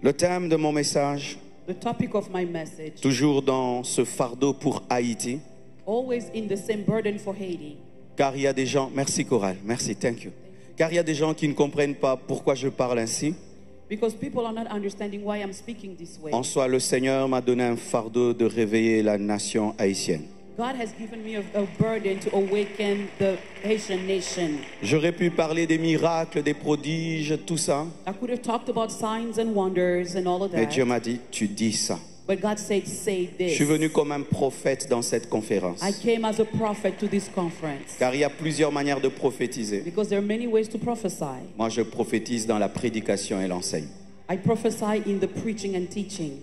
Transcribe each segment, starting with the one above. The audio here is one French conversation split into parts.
Le thème de mon message, The topic of my message, toujours dans ce fardeau pour Haïti, always in the same burden for Haiti. car il y a des gens, merci Coral, merci, thank you. Car il y a des gens qui ne comprennent pas pourquoi je parle ainsi. Because people are not understanding why I'm speaking this way. En soi, le Seigneur m'a donné un fardeau de réveiller la nation haïtienne. God has given me a burden to awaken the Haitian nation. J'aurais pu parler des miracles, des prodiges, tout ça. I could have talked about signs and wonders and all of Mais that. Dieu m'a dit, tu dis ça. But God said, say Je this. suis venu comme un prophète dans cette conférence. I came as a prophet to this conference. Car il y a plusieurs manières de prophétiser. Because there are many ways to prophesy. Moi, je prophétise dans la prédication et l'enseignement. I prophesy in the preaching and teaching.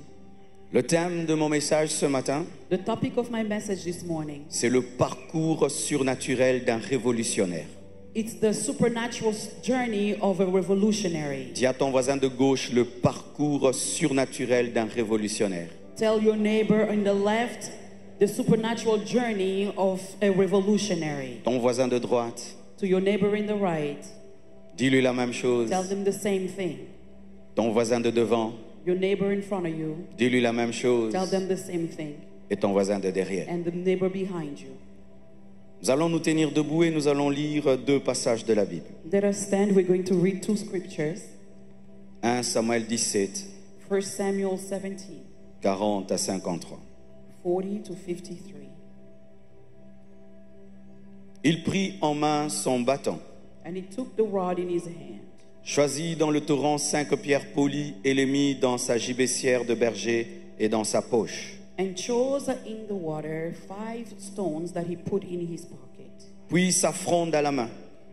Le thème de mon message ce matin, The topic of my message this morning, c'est le parcours surnaturel d'un révolutionnaire. it's the supernatural journey of a revolutionary. Dis à ton voisin de gauche le parcours surnaturel d'un révolutionnaire. Tell your neighbor on the left the supernatural journey of a revolutionary. Ton voisin de droite, To your neighbor in the right, dis-lui la même chose. tell them the same thing. Ton voisin de devant, Your neighbor in front of you, dis-lui la même chose. tell them the same thing. Et ton voisin de derrière. And the neighbor behind you. Nous allons nous tenir debout et nous allons lire deux passages de la Bible. Let us stand. We're going to read two scriptures. 1 Samuel 17, 1 Samuel 17, 40 à 53. 40 to 53. Il prit en main son bâton, And he took the rod in his hand, choisit dans le torrent 5 pierres polies et les mit dans sa gibecière de berger et dans sa poche. and chose in the water 5 stones that he put in his pocket. Puis sa fronde à la main,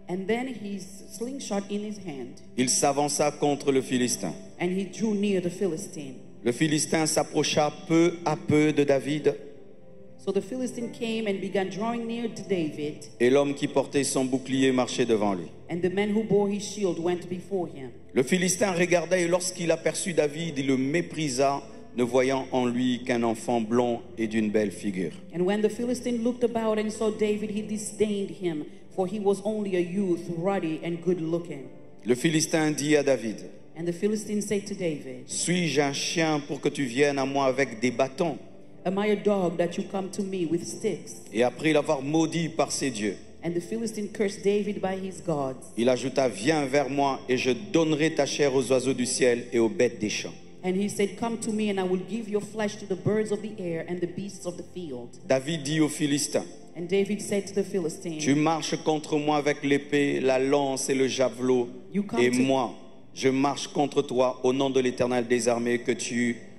And then his slingshot in his hand, il s'avança contre le Philistin. and he drew near the Philistine. Le Philistin s'approcha peu à peu de David, So the Philistine came and began drawing near to David, et l'homme qui portait son bouclier marchait devant lui. and the man who bore his shield went before him. Le Philistin regarda et lorsqu'il aperçut David, il le méprisa, ne voyant en lui qu'un enfant blond et d'une belle figure. And when the Philistine looked about and saw David, he disdained him, for he was only a youth, ruddy and good looking. Le Philistin dit à David, And the Philistine said to David, suis-je un chien pour que tu viennes à moi avec des bâtons? am I a dog that you come to me with sticks? Et après l'avoir maudit par ses dieux, And the Philistine cursed David by his gods. il ajouta, viens vers moi et je donnerai ta chair aux oiseaux du ciel et aux bêtes des champs. And he said, come to me, and I will give your flesh to the birds of the air and the beasts of the field. David dit aux Philistins, And David said to the Philistine, tu marches contre moi avec l'épée, la lance et le javelot, You come et to- moi, je marche contre toi au nom de l'Éternel des armées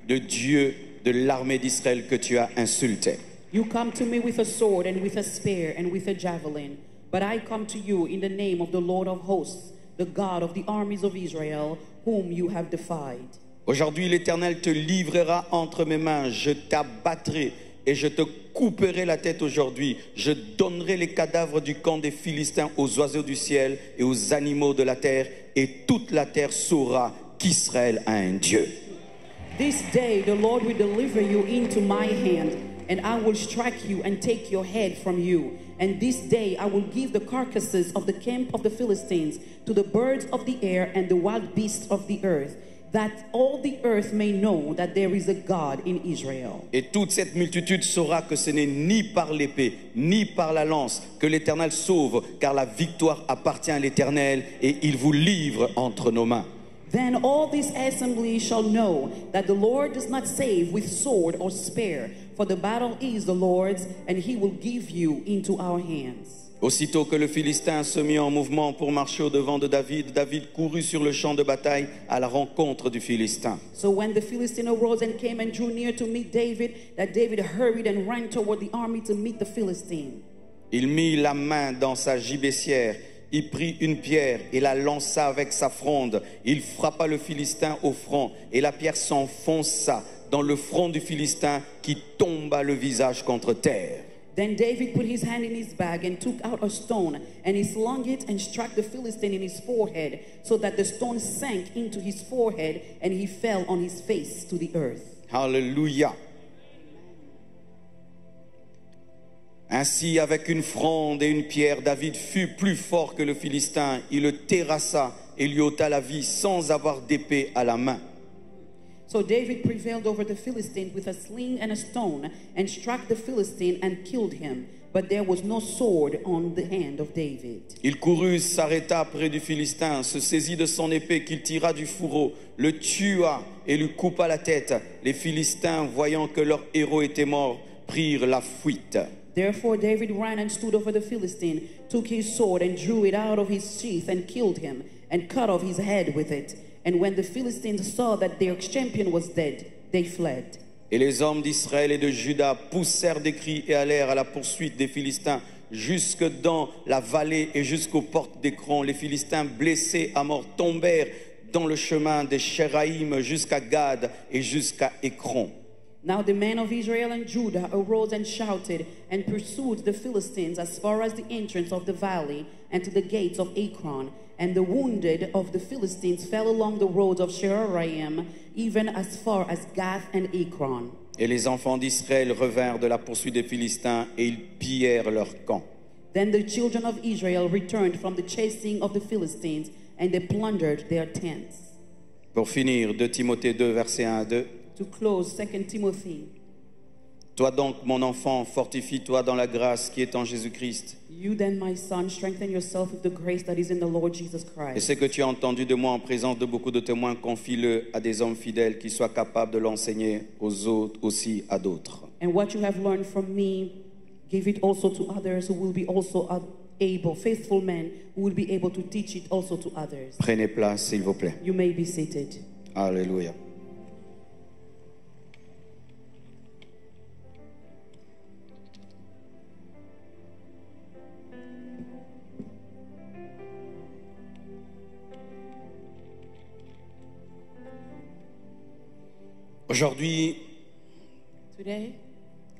le Dieu de l'armée d'Israël que tu as insulté. You come to me with a sword and with a spear and with a javelin, but I come to you in the name of the Lord of hosts, the God of the armies of Israel, whom you have defied. Aujourd'hui, l'Éternel te livrera entre mes mains, je t'abattrai et je te couperai la tête aujourd'hui. Je donnerai les cadavres du camp des Philistins aux oiseaux du ciel et aux animaux de la terre, et toute la terre saura qu'Israël a un Dieu. This day the Lord will deliver you into my hand, and I will strike you and take your head from you. And this day I will give the carcasses of the camp of the Philistines to the birds of the air and the wild beasts of the earth, that all the earth may know that there is a God in Israel. Et toute cette multitude saura que ce n'est ni par l'épée, ni par la lance que l'Éternel sauve, car la victoire appartient à l'Éternel et il vous livre entre nos mains. Then all this assembly shall know that the Lord does not save with sword or spear, for the battle is the Lord's, and he will give you into our hands. Aussitôt que le Philistin se mit en mouvement pour marcher au-devant de David, David courut sur le champ de bataille à la rencontre du Philistin. So when the Philistine arose and came and drew near to meet David, that David hurried and ran toward the army to meet the Philistine. Il mit la main dans sa gibecière, il prit une pierre et la lança avec sa fronde. Il frappa le Philistin au front et la pierre s'enfonça dans le front du Philistin qui tomba le visage contre terre. Then David put his hand in his bag and took out a stone, and he slung it and struck the Philistine in his forehead, so that the stone sank into his forehead, and he fell on his face to the earth. Alléluia. Ainsi, avec une fronde et une pierre, David fut plus fort que le Philistin. Il le terrassa et lui ôta la vie sans avoir d'épée à la main. So David prevailed over the Philistine with a sling and a stone, and struck the Philistine and killed him. But there was no sword on the hand of David. Il courut, s'arrêta près du Philistin, se saisit de son épée qu'il tira du fourreau, le tua et lui coupa la tête. Les Philistins, voyant que leur héros était mort, prirent la fuite. Therefore David ran and stood over the Philistine, took his sword and drew it out of his sheath and killed him, and cut off his head with it. And when the Philistines saw that their champion was dead, they fled. Et les hommes d'Israël et de Juda poussèrent des cris et allèrent à la poursuite des Philistins jusque dans la vallée et jusqu'aux portes d'Écron. Les Philistins blessés à mort tombèrent dans le chemin des Sheraïm jusqu'à Gad et jusqu'à Écron. Now the men of Israel and Judah arose and shouted and pursued the Philistines as far as the entrance of the valley and to the gates of Ekron. And the wounded of the Philistines fell along the roads of Sheraim, even as far as Gath and Ekron. Et les enfants d'Israël revinrent de la poursuite des Philistins et ils pillèrent leur camp. Then the children of Israel returned from the chasing of the Philistines, and they plundered their tents. Pour finir, 2 Timothée 2, versets 1 à 2. To close, 2 Timothy. Toi donc, mon enfant, fortifie-toi dans la grâce qui est en Jésus-Christ. You then, my son, strengthen yourself with the grace that is in the Lord Jesus Et Christ. ce que tu as entendu de moi en présence de beaucoup de témoins, confie-le à des hommes fidèles qui soient capables de l'enseigner aux autres, aussi à d'autres. And what you have learned from me, give it also to others who will be also able, faithful men who will be able to teach it also to others. Prenez place, s'il vous plaît. You may be seated. Alléluia. Aujourd'hui, Today,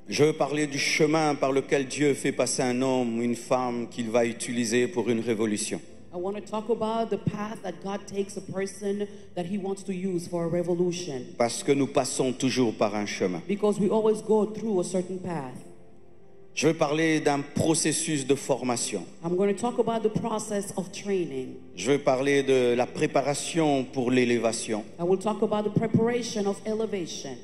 je veux parler du chemin par lequel Dieu fait passer un homme ou une femme qu'il va utiliser pour une révolution. I want to talk about the path that God takes a person that He wants to use for a revolution. Parce que nous passons toujours par un chemin. Because we always go through a certain path. Je veux parler d'un processus de formation. I'm going to talk about the process of training. Je veux parler de la préparation pour l'élévation, I will talk about the preparation of elevation,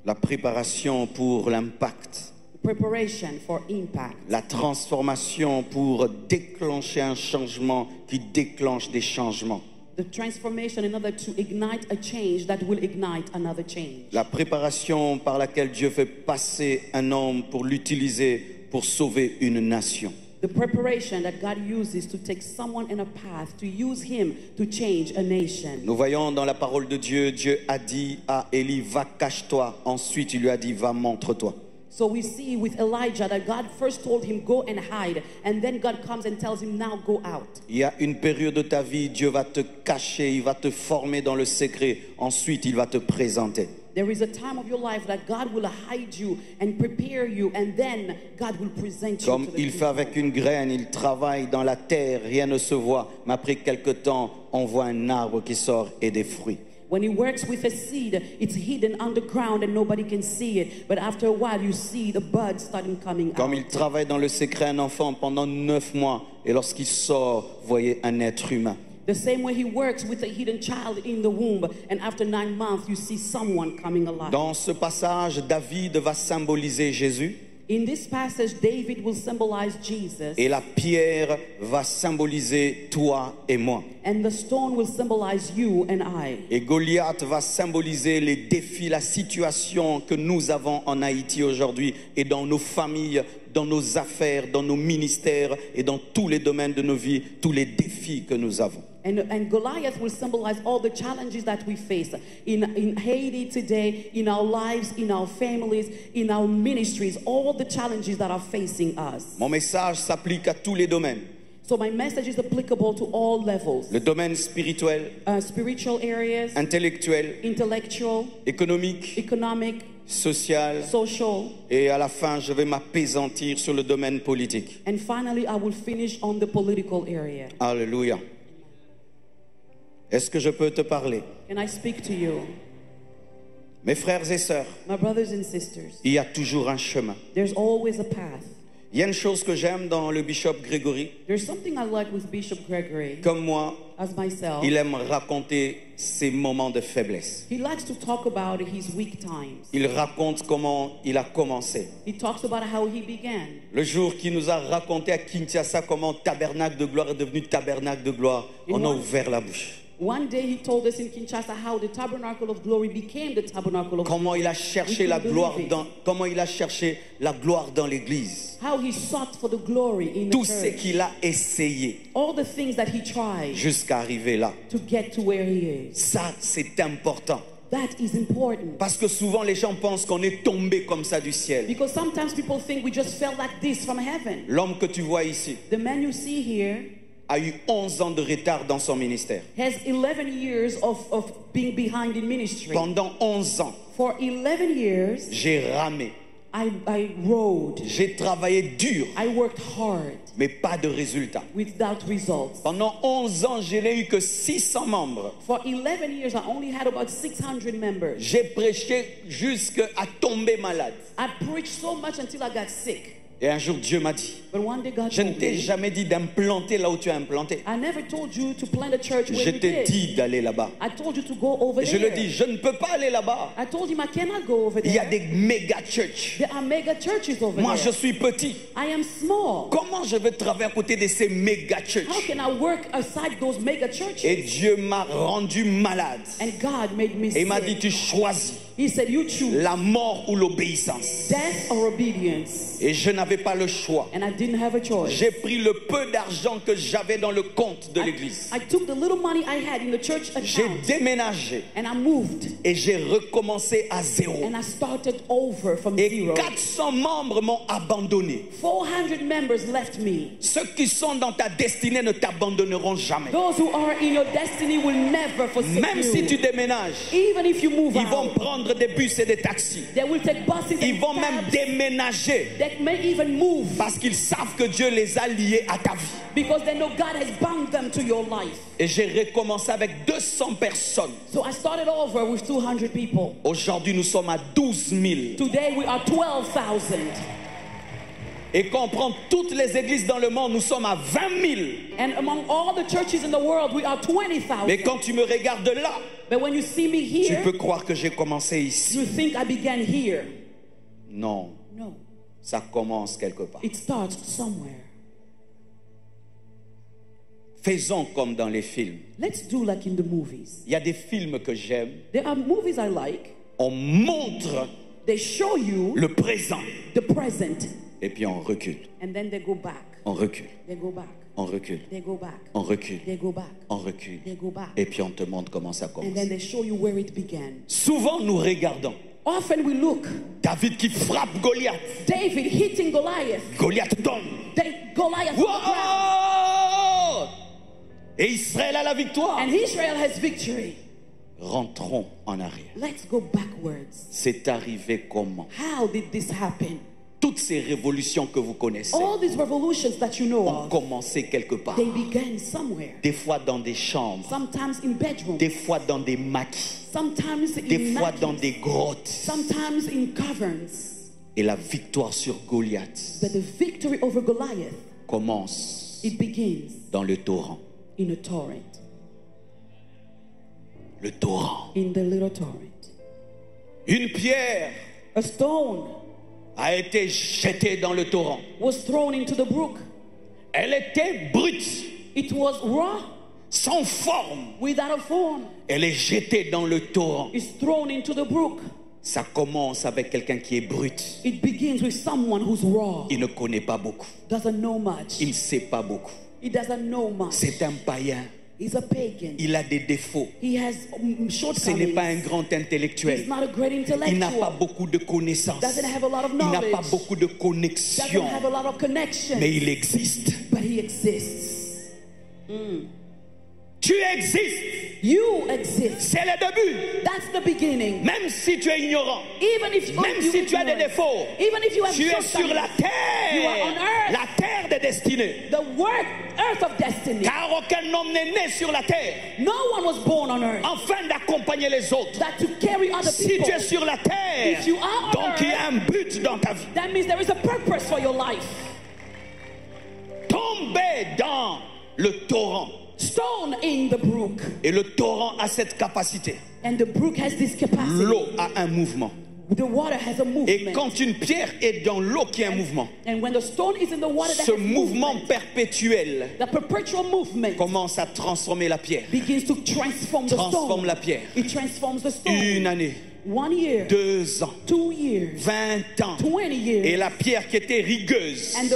la préparation pour l'impact, preparation for impact, la transformation pour déclencher un changement qui déclenche des changements, the transformation in order to ignite a change that will ignite another change. la préparation par laquelle Dieu fait passer un homme pour l'utiliser pour sauver une nation. The preparation that God uses to take someone in a path, to use him to change a nation. Nous voyons dans la parole de Dieu, Dieu a dit à Élie, va cache-toi. Ensuite, il lui a dit, va montre-toi. So we see with Elijah that God first told him, go and hide. And then God comes and tells him, now go out. Il y a une période de ta vie, Dieu va te cacher, il va te former dans le secret. Ensuite, il va te présenter. There is a time of your life that God will hide you and prepare you, and then God will present you Comme to the il fait people. avec une graine, il travaille dans la terre, rien ne se voit. Mais après quelque temps, on voit un arbre qui sort et des fruits. When he works with a seed, it's hidden underground and nobody can see it. But after a while, you see the buds starting coming Comme il out. travaille dans le secret un enfant pendant 9 mois, et lorsqu'il sort, voyez un être humain. The same way he works with a hidden child in the womb, and after 9 months, you see someone coming alive. Dans ce passage, David va symboliser Jésus. In this passage, David will symbolize Jesus, Et la pierre va symboliser toi et moi. and the stone will symbolize you and I. Et Goliath va symboliser les défis, la situation que nous avons en Haïti aujourd'hui et dans nos familles, dans nos affaires, dans nos ministères et dans tous les domaines de nos vies, tous les défis que nous avons. And Goliath will symbolize all the challenges that we face in Haiti today, in our lives, in our families, in our ministries, all the challenges that are facing us. Mon message s'applique à tous les domaines. So my message is applicable to all levels. Le domaine spirituel, Spiritual areas, intellectuel, intellectual, économique, economic, social. social, Et à la fin, je vais m'appesantir sur le domaine politique. and finally I will finish on the political area. Alléluia. Est-ce que je peux te parler? Can I speak to you? Mes frères et sœurs, My brothers and sisters, il y a toujours un chemin. there's always a path. Il y a une chose que j'aime dans le bishop Grégory. There's something I like with Bishop Gregory. Comme moi, as myself, il aime raconter ses moments de faiblesse. he likes to talk about his weak times. Il raconte comment il a commencé. He talks about how he began. Le jour qu'il nous a raconté à Kinshasa comment Tabernacle de Gloire est devenu Tabernacle de Gloire, on a ouvert la bouche. One day he told us in Kinshasa how the Tabernacle of Glory became the Tabernacle of Comment Glory. il a cherché la gloire dans l'église. How he sought for the glory in the Tout ce church. qu'il a essayé All the things that he tried jusqu'à arriver là. to get to where he is. Ça, c'est important. That is important. Parce que souvent les gens pensent qu'on est tombé comme ça du ciel. Because sometimes people think we just fell like this from heaven. L'homme que tu vois ici The man you see here a eu 11 ans de retard dans son ministère. has 11 years of being behind in ministry. Pendant 11 ans, For 11 years, j'ai ramé. I rode. J'ai travaillé dur, I worked hard mais pas de résultat. without results. Pendant 11 ans, je n'ai eu que 600 membres. For 11 years, I only had about 600 members. J'ai prêché jusqu'à tomber malade. I preached so much until I got sick. Et un jour, Dieu m'a dit, But one day God je ne told t'ai me, jamais dit d'implanter là où tu as implanté. I never told you to plant a church where Je you t'ai did. dit d'aller là-bas. I told you to go over Et je there. le dis, je ne peux pas aller là-bas. I told him I cannot go over Il y a there. des méga churches. There are mega churches over Moi, je there. suis petit. I am small. Comment je vais travailler à côté de ces méga How churches? can I work aside those mega churches? Et Dieu m'a rendu malade. And God made me Et il m'a dit, sick. tu choisis He said, you choose la mort ou l'obéissance. death or obedience. Et je n'avais pas le choix. And I didn't have a choice. J'ai pris le peu d'argent que j'avais dans le compte de l'église. I took the little money I had in the church J'ai account déménagé and I moved et j'ai recommencé à zéro. and I started over from Et zero. 400 membres m'ont abandonné. 400 members left me. Ceux qui sont dans ta destinée ne t'abandonneront jamais. Those who are in your destiny will never forsake Même you. si tu déménages, Even if you move ils vont out, prendre des bus et des taxis. they will take buses Ils and vont même cabs. déménager They may even move parce qu'ils savent que Dieu les a liés à ta vie. because they know God has bound them to your life. Et j'ai recommencé avec 200 personnes. So I started over with 200 people. Aujourd'hui, nous sommes à 12 000. Today we are 12,000. Et quand on prend toutes les églises dans le monde, nous sommes à 20 000. And among all the churches in the world, we are 20,000. Mais quand tu me regardes de là, But when you see me tu here, peux croire que j'ai commencé ici. you think I began here. Non, No, ça commence quelque part. it starts somewhere. Faisons comme dans les films. Let's do like in the movies. Il y a des films que j'aime. There are movies I like. On montre They show you le présent the present et puis on recule. and then they go back. On recule. They go back. On recule. They go back. On recule. They go back. On recule. They go back. Et puis on te montre comment ça And then commence. they show you where it began. Souvent nous regardons Often we look, David qui frappe Goliath. David hitting Goliath. Goliath tombe. Goliath on the ground. Wow! Et Israël a la victoire. And Israel has victory. Rentrons en arrière. Let's go backwards. C'est arrivé comment? How did this happen? Toutes ces révolutions que vous connaissez All these revolutions that you know ont of, commencé quelque part. they began somewhere. Des fois dans des chambres, Sometimes in bedrooms, des fois dans des maquis, sometimes des in fois dans maquis, des grottes. sometimes in caverns. Et la victoire sur Goliath But the victory over Goliath, commence it begins dans le torrent. in a torrent. Le torrent. In the little torrent. Une pierre A stone a été jetée dans le torrent. was thrown into the brook. Elle était brute, It was raw, sans forme. without a form. Elle est jetée dans le torrent. It's thrown into the brook. Ça commence avec quelqu'un qui est brut. It begins with someone who's raw, Il ne connaît pas beaucoup. doesn't know much. Il ne sait pas beaucoup. He doesn't know much. C'est un païen. He's a pagan. Il a des défauts. He has Ce n'est pas un shortcomings. grand He's intellectuel. not a great Il n'a pas intellectual. beaucoup de connaissances. Doesn't have a lot of Il n'a pas knowledge. beaucoup de Doesn't connexions. have a lot of connections. Mais il existe. But he exists. Tu existes. You exist. C'est le début. That's the beginning. Même si tu es ignorant. Even if Même si tu as des défauts. even if you have Tu es sur la shortcomings, you are on terre. earth. La terre des destinées. The earth of destiny. Car aucun homme n'est né sur la terre No one was born on earth afin d'accompagner les autres. that to carry other Si people. tu es sur la terre, If you are on donc il y earth, a un but dans ta vie. that means there is a purpose for your life. Tomber dans le torrent stone in the brook. Et le torrent a cette capacité. And the brook has this capacity. L'eau a un mouvement. The water has a movement. Et quand une pierre est dans l'eau qui a un mouvement, And when the stone is in the water, that ce has mouvement movement, perpétuel the perpetual movement commence à transformer la pierre. begins to transform the Transforme stone. la pierre. It transforms the stone. Une année, 1 year, 2 ans, 2 years, 20 ans. 20 years. Et la pierre qui était rigueuse And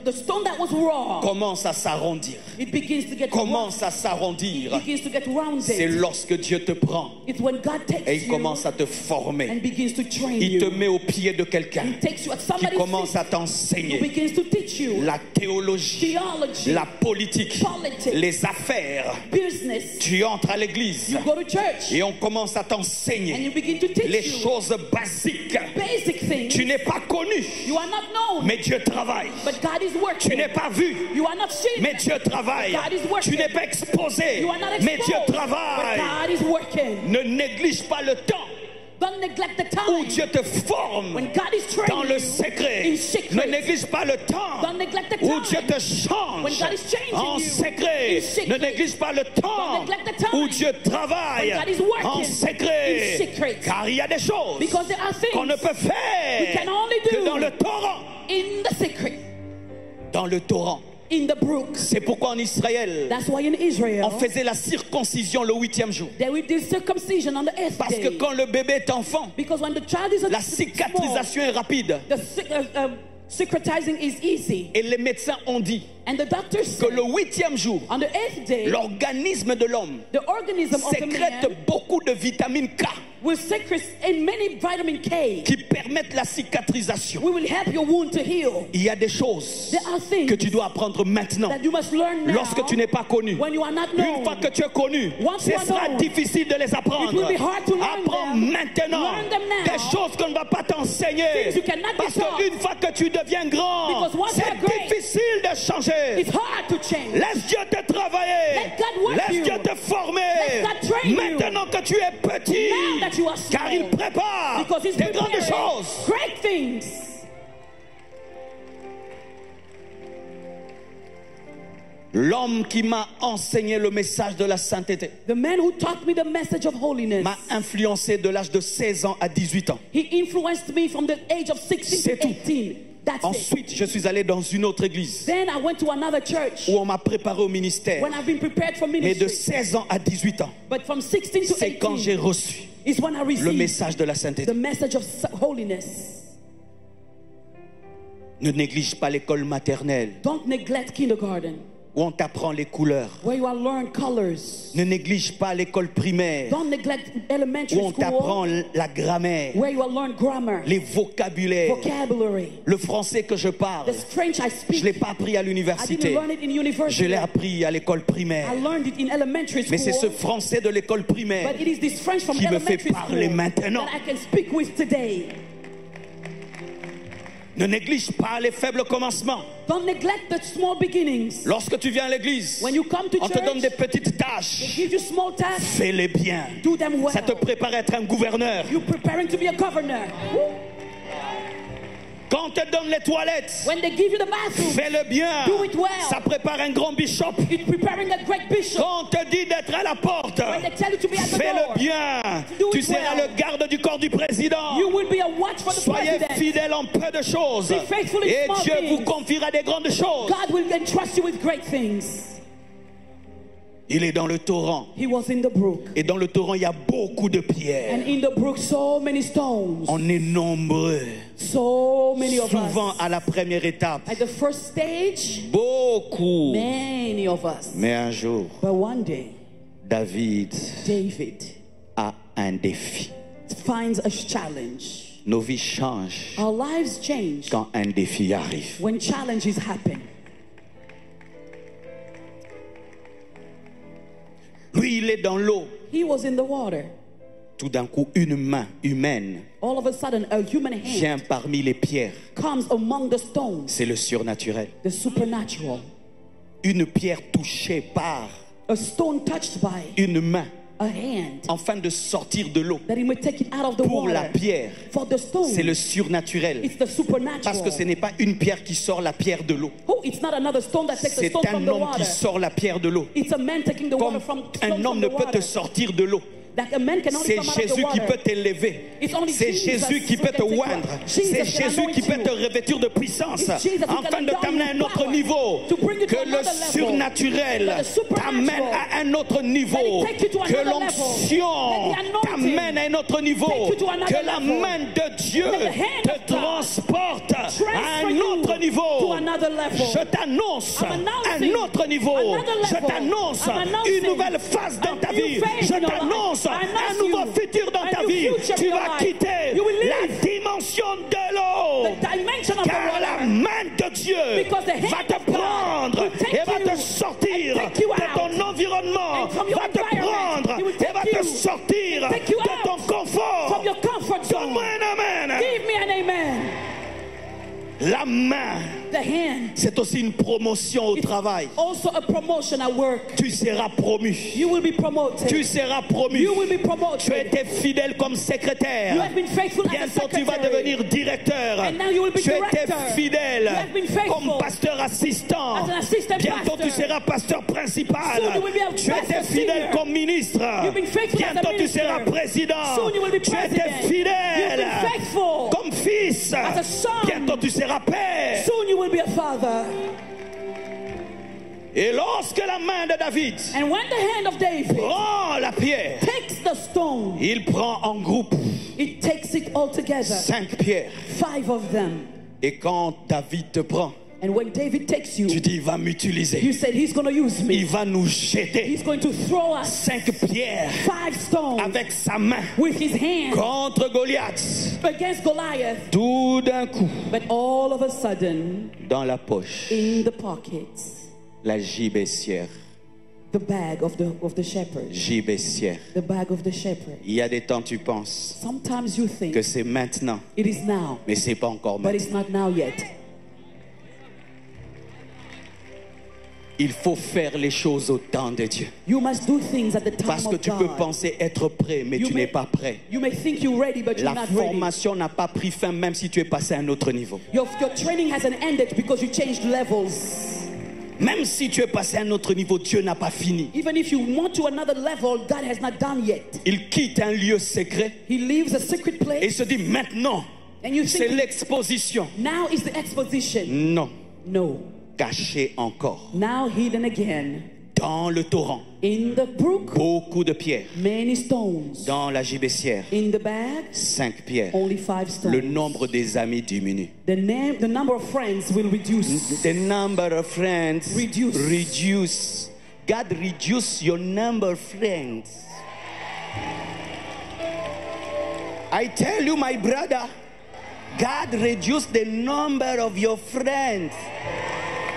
the stone that was raw, commence à s'arrondir. it begins to get Commence à It s'arrondir. begins to get C'est rounded. lorsque Dieu te prend It's when God takes et il you commence à te former. and begins to train Il te you. met au pied de quelqu'un He takes you at qui somebody's commence feet, à who t'enseigner begins to teach you la théologie, theology, la politique, politics, les affaires. business. Tu entres à l'église You go to church et on commence à and t'enseigner you begin to teach les you choses basiques. basic things. Tu n'es pas connu, You are not known, mais Dieu travaille. but God is Tu working. n'es pas vu, You are not seen, mais Dieu travaille. God is working. Tu n'es pas exposé, You are not mais Dieu exposed, but travaille. God is working. Ne néglige pas le temps Don't neglect the où time Dieu te forme when God is dans training le you secret. in secret. Ne néglige pas le temps Don't neglect the où time Dieu te when change God is changing en you secret. in secret. Ne néglige pas le temps Don't neglect the time où Dieu travaille when God is working en secret. in secret. Car il y a des choses Because there are qu'on ne things peut faire we can only que do dans le torrent. in the secret, Dans le torrent. in the brook. C'est pourquoi en Israël, That's why in Israel, on faisait la circoncision le 8e jour. they will do circumcision on the 8th Parce que day. quand le bébé est enfant, Because when the child is la small, cicatrisation est rapide. the cicatrizing is easy. Et les médecins ont dit And the doctors que say le 8e jour, on the 8th day, l'organisme de l'homme the organism of the sécrète man beaucoup de vitamine K will secrete in many vitamin K. qui permettent la cicatrisation. We will help your wound to heal. Il y a des choses There are things que tu dois apprendre maintenant. that you must learn now. Lorsque tu n'es pas connu, when you are not known. une fois que tu es connu, Once ce you are sera known, difficile de les it apprendre. will be hard to learn Apprends them. maintenant Learn them now. des choses qu'on ne va pas t'enseigner. Things you cannot be Parce taught. qu'une fois que tu deviens grand, Because once c'est you are great, difficile de changer. It's hard to change. Laisse Dieu te travailler. Let God work Laisse you. Dieu te former. Let God train you. Maintenant que tu es petit, Now that you are small. car il prépare Because he's des grandes preparing choses. great things. L'homme qui m'a enseigné le message de la sainteté The man who taught me the message of holiness, m'a influencé de l'âge de 16 ans à 18 ans. he influenced me from the age of 16 C'est to tout. 18. That's it. Ensuite, je suis allé dans une autre église Then I went to another church où on m'a préparé au ministère. when I've been prepared for Mais de ministry. 16 ans à 18 ans, But from 16 to c'est quand j'ai 18 reçu is when I le received message de la the sainteté. message of holiness. Ne néglige pas l'école maternelle Don't neglect kindergarten, où on t'apprend les couleurs. where you will learn colors. Ne néglige pas l'école primaire Don't neglect elementary où on t'apprend school, la grammaire, where you will learn grammar, les vocabulaires. vocabulary. Le français que je parle, The French I je ne speak, l'ai pas appris à I didn't l'université. learn it in Je university. l'ai appris à l'école primaire. I learned it in elementary Mais c'est ce school. français de l'école primaire But it is this French from qui me fait elementary parler school maintenant. that I can speak with today. Ne néglige pas les faibles commencements. Don't neglect the small beginnings. Lorsque tu viens à l'église, When you come to on te donne church, des petites they tâches. give you small tasks. Fais-les bien. Do them well. Ça te prépare à être un gouverneur. You're preparing to be a governor. Quand on te donne les toilettes, When they give you the bathroom, fais-le bien. Do it well. Ça prépare un grand bishop. it's preparing a great bishop. Quand on te dit d'être à la porte, When they tell you to be at the fais-le door, bien. Do Tu it seras well. le garde du corps du président. you will be a watch for the Soyez president. fidèles en peu de choses. Be faithful in Et small Dieu vous things. confiera des grandes choses. God will entrust you with great things. Il est dans le torrent. He was in the brook. Et dans le torrent, il y a beaucoup de pierres. And in the brook, so many stones. On est nombreux. So many of Souvent us. à la première étape. At the first stage, Beaucoup. many of us. Mais un jour, But one day, David David a un défi. finds a challenge. Nos vies changent Our lives change quand un défi arrive. when challenges happen. Lui, il est dans l'eau. He was in the water. Tout d'un coup, une main humaine All of a sudden, a human hand vient parmi les pierres. comes among the stones, C'est le surnaturel. the supernatural. Une pierre touchée par A stone touched by une main a hand, afin de sortir de l'eau. that he may take it out of the Pour la water. pierre, For the stone, c'est le surnaturel. it's the supernatural. Parce que ce n'est pas une pierre qui sort la pierre de l'eau. Oh, it's not another stone that takes the C'est stone from un the homme water. qui sort la pierre de l'eau. It's a man taking the Comme water from stone un from homme the ne peut te water. sortir de l'eau. That a man can only C'est come out of the Jésus qui water. peut t'élever. It's only C'est Jesus Jésus qui who peut can te take oindre. you. Jesus C'est can Jésus anoint qui peut you. te revêtir de puissance It's Jesus who can afin de endow t'amener you à un with autre power, niveau. to bring you to Que le another level. surnaturel That the supernatural, t'amène à un autre niveau. that it take you to Que another l'onction level. That the anointing t'amène à un autre niveau. take you to another Que la level. main de Dieu That the hand te of God transporte à transfer un you autre to niveau. another level. Je t'annonce I'm announcing un autre niveau. another level. Je t'annonce I'm announcing une nouvelle phase dans a ta new vie. phase Je in your life. t'annonce I un announce nouveau you futur dans a ta new vie. future Tu in your vas life. quitter You will la leave dimension de l'eau. the dimension of the Car la water. main de Dieu Because the hand va te of God prendre will take et va you te sortir and take you de out. ton environnement. And from your Va te environment, prendre he will et take va te you sortir and take you de ton out confort. from your comfort zone. Donne-moi un amen. Give me an amen. La main, The hand c'est aussi une promotion au is travail. also a promotion at work. Tu seras promu. You will be promoted. Tu seras promu. You will be Tu as promoted. été fidèle comme You secrétaire. have been faithful as a Bientôt tu vas secretary. devenir directeur. And now you will be Tu as été director. fidèle You have been faithful comme pasteur assistant. as an assistant Bientôt tu pastor. seras pasteur principal. Soon you will be a Tu as été pastor fidèle senior. comme ministre. You've been faithful as a Bientôt tu minister. seras président. Soon you will be Tu as été president. fidèle You've been faithful comme fils. as a son. Bientôt tu seras père. Soon you will be a father. Et lorsque la main de David And when the hand of David prend la pierre, takes the stone, il prend en groupe it takes it all together. 5 pierres. 5 of them. Et quand David te prend, And when David takes you, tu dis il va m'utiliser. you said he's going to use Il me. va nous jeter He's going to throw us 5 pierres 5 stones avec sa main with his hand contre Goliath. against Goliath. Tout d'un coup, But all of a sudden, dans la poche, in the pockets, la gibecière. the bag of the shepherd. Gibecière. The bag of the shepherd. Il y a des temps tu penses Sometimes you think que c'est maintenant, it is now, mais c'est pas encore but maintenant. it's not now yet. Il faut faire les choses au temps de Dieu. You must do things at the time Parce que of tu peux God. penser être prêt, mais You tu may- n'es pas prêt. You may think you're ready, but you're La not ready. formation n'a pas pris fin même si tu es passé à un autre niveau. Your training hasn't ended because you changed levels. Même si tu es passé à un autre niveau, Dieu n'a pas fini. Even if you want to another level, God has not done yet. Il quitte un lieu secret He leaves a secret et place, se dit maintenant, and you c'est think l'exposition. now is the exposition. Non, No. caché encore. Now hidden again Dans le torrent, in the brook, beaucoup de pierres. many stones. Dans la gibecière, In the bag, 5 pierres. only 5 stones. Le nombre des amis diminue. The number of friends will reduce. The number of friends Reduce. reduce. God reduce your number of friends. I tell you, my brother, God reduce the number of your friends.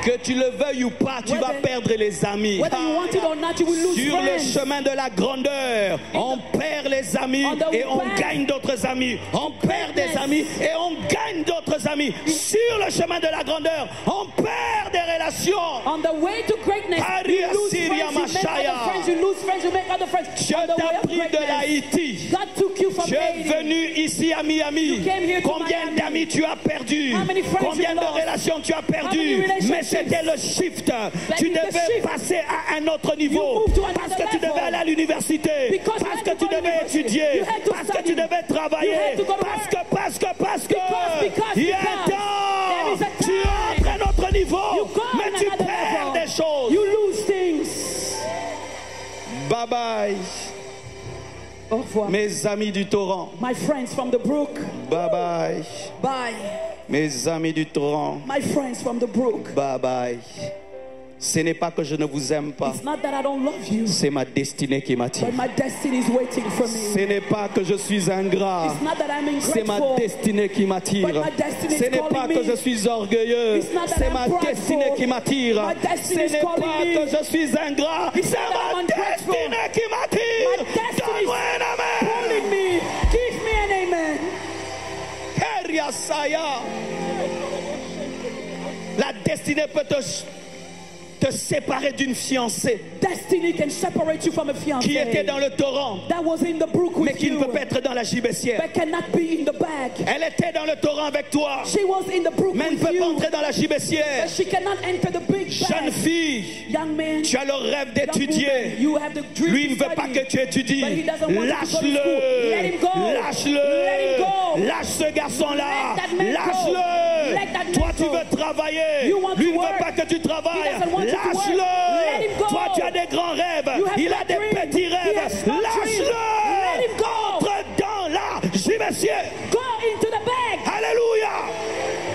Que tu le veuilles ou pas, tu vas perdre les amis. Whether you want it or not, you will lose Sur le friends. chemin de la grandeur, on perd les amis On the et on path gagne d'autres amis. On perd des amis et on gagne d'autres amis. Sur le chemin de la grandeur, on perd des relations. On the way to greatness, you lose friends, you make other friends, you lose friends, you make other friends. Je On the way t'ai of pris de greatness, l'Haïti. God took you from Tu es Haiti. venu ici à Miami. You came here to Combien Miami. d'amis tu as perdu? How many friends Combien you de lost? relations tu as How many perdu? relationships? Mais c'était le shift. Tu it's the devais shift. passer à un autre niveau. You moved to another Parce que tu level. devais aller à l'université. Because you Parce had que to tu go to devais university. étudier. You had to Parce que study. tu devais You travailler. had to go to Parce work. que Because, il y a un because. There is temps. a Tu time. entres à un autre niveau. You go Mais tu another perds level. des choses. You lose things. Bye bye. Au revoir. Mes amis du torrent. My friends from the brook, Bye bye. bye. Mes amis du torrent. My friends from the brook. Bye bye. Ce n'est pas que je ne vous aime pas. It's not that I don't love you, C'est ma destinée qui m'attire. but my destiny is waiting for Ce me. n'est pas que je suis ingrat. It's not that I'm C'est ma ungrateful. destinée qui m'attire. But my destiny is Ce n'est pas calling que me. je suis orgueilleux. It's not that C'est I'm ma prideful. destinée qui m'attire. My Ce destiny is n'est calling pas me. que je suis ingrat. It's C'est not that ma I'm ungrateful. destinée qui My m'attire. destiny is Donne-moi un amen. calling me. Give me an amen. Keria Saya. La destinée peut te te séparer d'une fiancée Destiny can separate you from a fiancé qui était dans le torrent, that was in the brook mais with qui ne you, peut pas être dans la gibecière. but cannot be in the bag. Elle était dans le torrent avec toi, She was in the brook mais elle ne with peut pas you, entrer dans la gibecière. but she cannot enter the big Jeune bag. fille, Young man, tu as le rêve young d'étudier. woman, you have the dream Lui to ne veut pas study, que tu étudies. but he doesn't want you to go to school. Let him Lâche-le. go. Let him Lâche-le. go. Lâche ce garçon-là. Let that man go. Let Lâche-le. that man Toi, tu go. veux travailler. You want Lui to ne veut work. pas que tu travailles. He doesn't want you to work. Let Lâche-le. him go. Toi, tu as des grands rêves. You have Il a big des dreams. petits He rêves. has small dreams. Lâche-le. Let him go. Entre dans la gibecière. Go into the bag. Alléluia.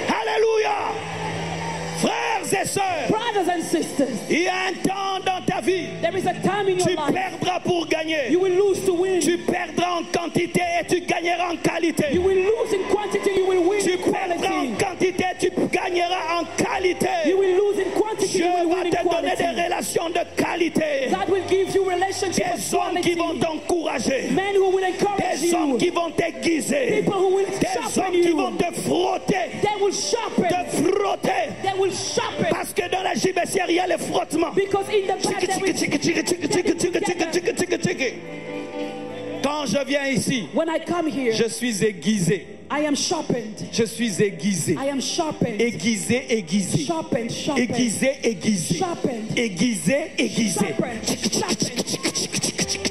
Alléluia. Frères et sœurs, Brothers and sisters, il y a un temps dans ta vie. there is a time in your Tu life perdras pour gagner. you will lose to win. Tu perdras en quantité et tu gagneras en qualité. You will lose in quantity, you will win Tu in perdras en quality. quantité, tu gagneras en qualité. You will lose in quantity, Dieu you will va win in te donner des quality. relations de qualité. God will give you relationship of Des hommes qui vont quality. t'encourager. Men who will encourage Des hommes you. qui vont t'aiguiser. People who will Des sharpen hommes qui vont you. te frotter. They will sharpen. Te frotter. They will sharpen. Parce que dans la gibecière, il y a les frottements. Because in the back there is... Quand je viens ici, When I come here, je suis aiguisé. I am sharpened. Je suis aiguisé. I am sharpened. Aiguisé, aiguisé. Sharpened, sharpened. Aiguisé, aiguisé. Sharpened. Aiguisé, aiguisé. Sharpened. Sharpened.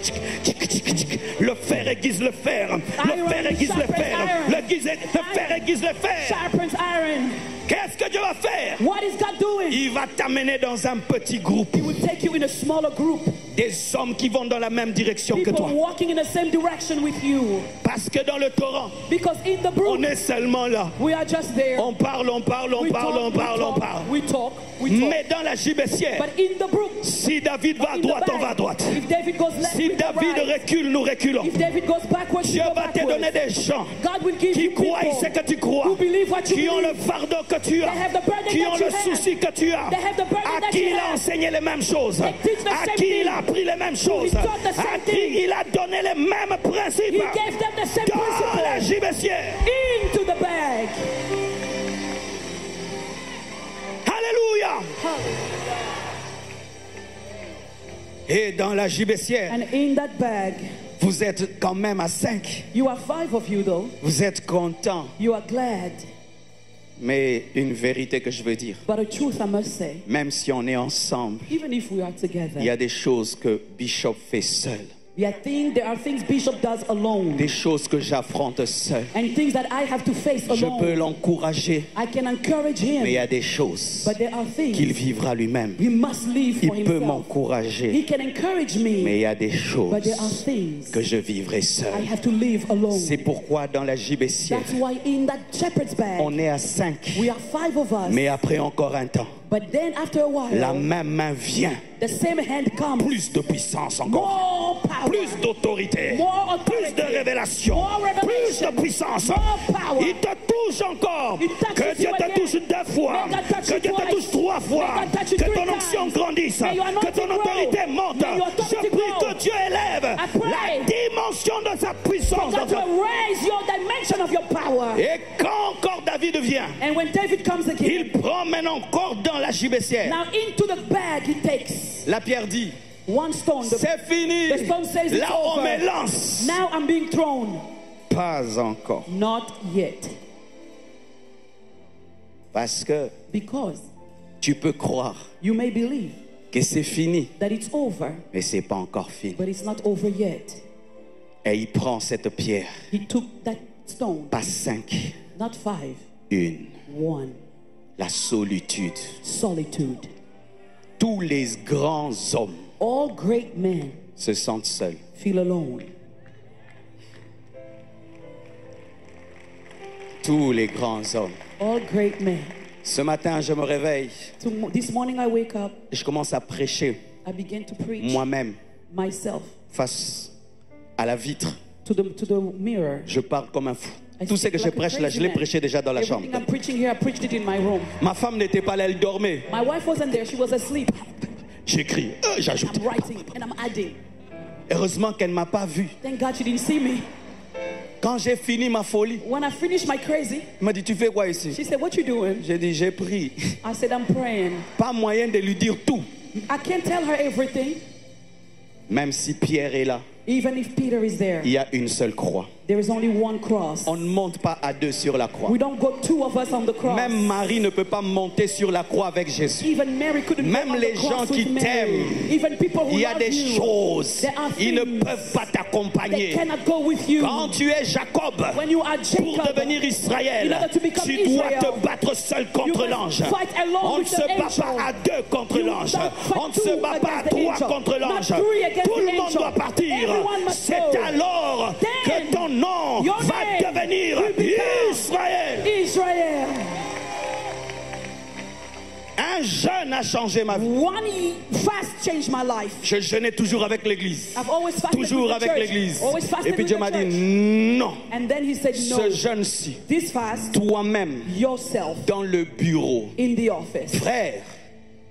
Le fer aiguise le fer. Le fer aiguise le fer. Le fer aiguise le fer. Sharpens iron. Qu'est-ce que Dieu va faire? What is God doing? Il va t'amener dans un petit groupe. He will take you in a smaller group. Des hommes qui vont dans la même direction que People toi. walking in the same direction with you. Parce que dans le torrent, Because in the brook, on est seulement là. we are just there. On parle, on parle, on We parle, talk, on parle, on we parle. talk, we talk, we talk. Mais dans la gibecière, But in the brook, si David va à in the droite, on back, va à droite. if David goes left, Si we go David right. recule, nous reculons. If David goes backwards, Dieu we go va te backwards. donner des gens God will give qui you croient people ce que tu crois, who believe what you qui ont le believe. fardeau que tu as, They have the burden qui that ont you le have. souci que tu as, They have the burden à that qui you il a have. enseigné les mêmes choses, They teach the à same qui il thing. a appris les mêmes choses, taught the same à qui thing. il a donné les mêmes principes. He gave them the same Dans la principle gibecière. into the bag. Alléluia. Et dans la gibecière, And in that bag, vous êtes quand même à 5. you are 5 of you though. Vous êtes contents. You are glad. Mais une vérité que je veux dire, But a truth I must say, même si on est ensemble, even if we are together, il y a des choses que Bishop fait seul. there are things Bishop does alone. Des choses que j'affronte seul. And things that I have to face Je peux alone. l'encourager, I can encourage him. mais il y a des choses But there are qu'il things vivra lui-même. he must live for Il peut himself. He m'encourager, can encourage mais il me. y a des But there are choses things que je vivrai I seul. have to live alone. C'est pourquoi dans la gibecière, That's why in that shepherd's bag, on est à 5. we are 5 of us. Mais après encore un temps, But then after a while, la même main vient. the same hand comes. Plus de puissance encore. More power. Plus d'autorité. More Plus authority. de révélation. More Plus de revelation. puissance. More power. Il te touche encore. He touches Que Dieu you te again. touche 2 fois. May God touch Que you Dieu te twice. touche 3 fois. May God touch you Que 3 ton onction times. grandisse. May your Que anointing ton autorité grow. monte. May your authority Je prie grow. que Dieu élève I pray. la dimension de sa puissance. God will raise your dimension of your power. Et quand encore David vient, And when David comes again, il promène encore dans la gibecière. now into the bag he takes La pierre dit, one stone. c'est fini. the stone says it's Là on over. me lance. Now I'm being thrown. Pas encore. Not yet. Parce que Because tu peux croire you may believe que c'est fini, that it's over, mais c'est pas encore fini. but it's not over yet. Et il prend cette pierre, He took that stone, pas 5, not 5, une, 1. la solitude. Solitude. Tous les grands hommes All great men se sentent seuls. feel alone. Tous les grands hommes. All great men. Ce matin, je me réveille This morning I wake up, et je commence à prêcher I begin to preach moi-même myself face à la vitre. to the mirror. Je parle comme un fou. I Tout ce speak que je like a prêche là, crazy je l'ai man. prêché déjà dans la chambre. Everything I'm preaching here, I preached it in my room. Ma femme n'était pas là, elle dormait. My wife wasn't there, she was asleep. J'écris, j'ajoute. I'm writing and I'm adding. Heureusement qu'elle ne m'a pas vu. Thank God she didn't see me. Quand j'ai fini ma folie, When I finished my crazy, il m'a dit, tu fais quoi ici? she said, what you doing? J'ai dit, j'ai pris. I said, I'm praying. Pas moyen de lui dire tout. I can't tell her everything. Même si Pierre est là, Even if Peter is there, il y a une seule croix. there is only one cross. On ne monte pas à deux sur la croix. We don't go two of us on the cross. Même Marie ne peut pas monter sur la croix avec Jésus. Even Mary couldn't Même go on les the cross gens qui with Mary. t'aiment, Even people who Il y a love des you, choses, there are ils ne things peuvent pas they t'accompagner. cannot go with you. Quand tu es Jacob, When you are pour Jacob, devenir in Israël, order to become tu dois Israel, te battre seul you contre must l'ange. fight alone On ne with se the bat angel. pas à deux contre You l'ange. don't fight On ne se two bat pas à against the trois angel. contre Not l'ange. three against Tout le the monde angel. doit partir. Everyone must C'est go. alors Then que ton nom your va name devenir will become Israël. Israel. Un jeûne a changé ma vie. One fast changed my life. Je jeûnais toujours avec l'église. I've always fasted Toujours with the avec church. l'église. Always fasted Et puis with Dieu the m'a dit church. non. And then he said no. Ce jeûne-ci, This fast, toi-même, yourself dans le bureau, in the office. frère,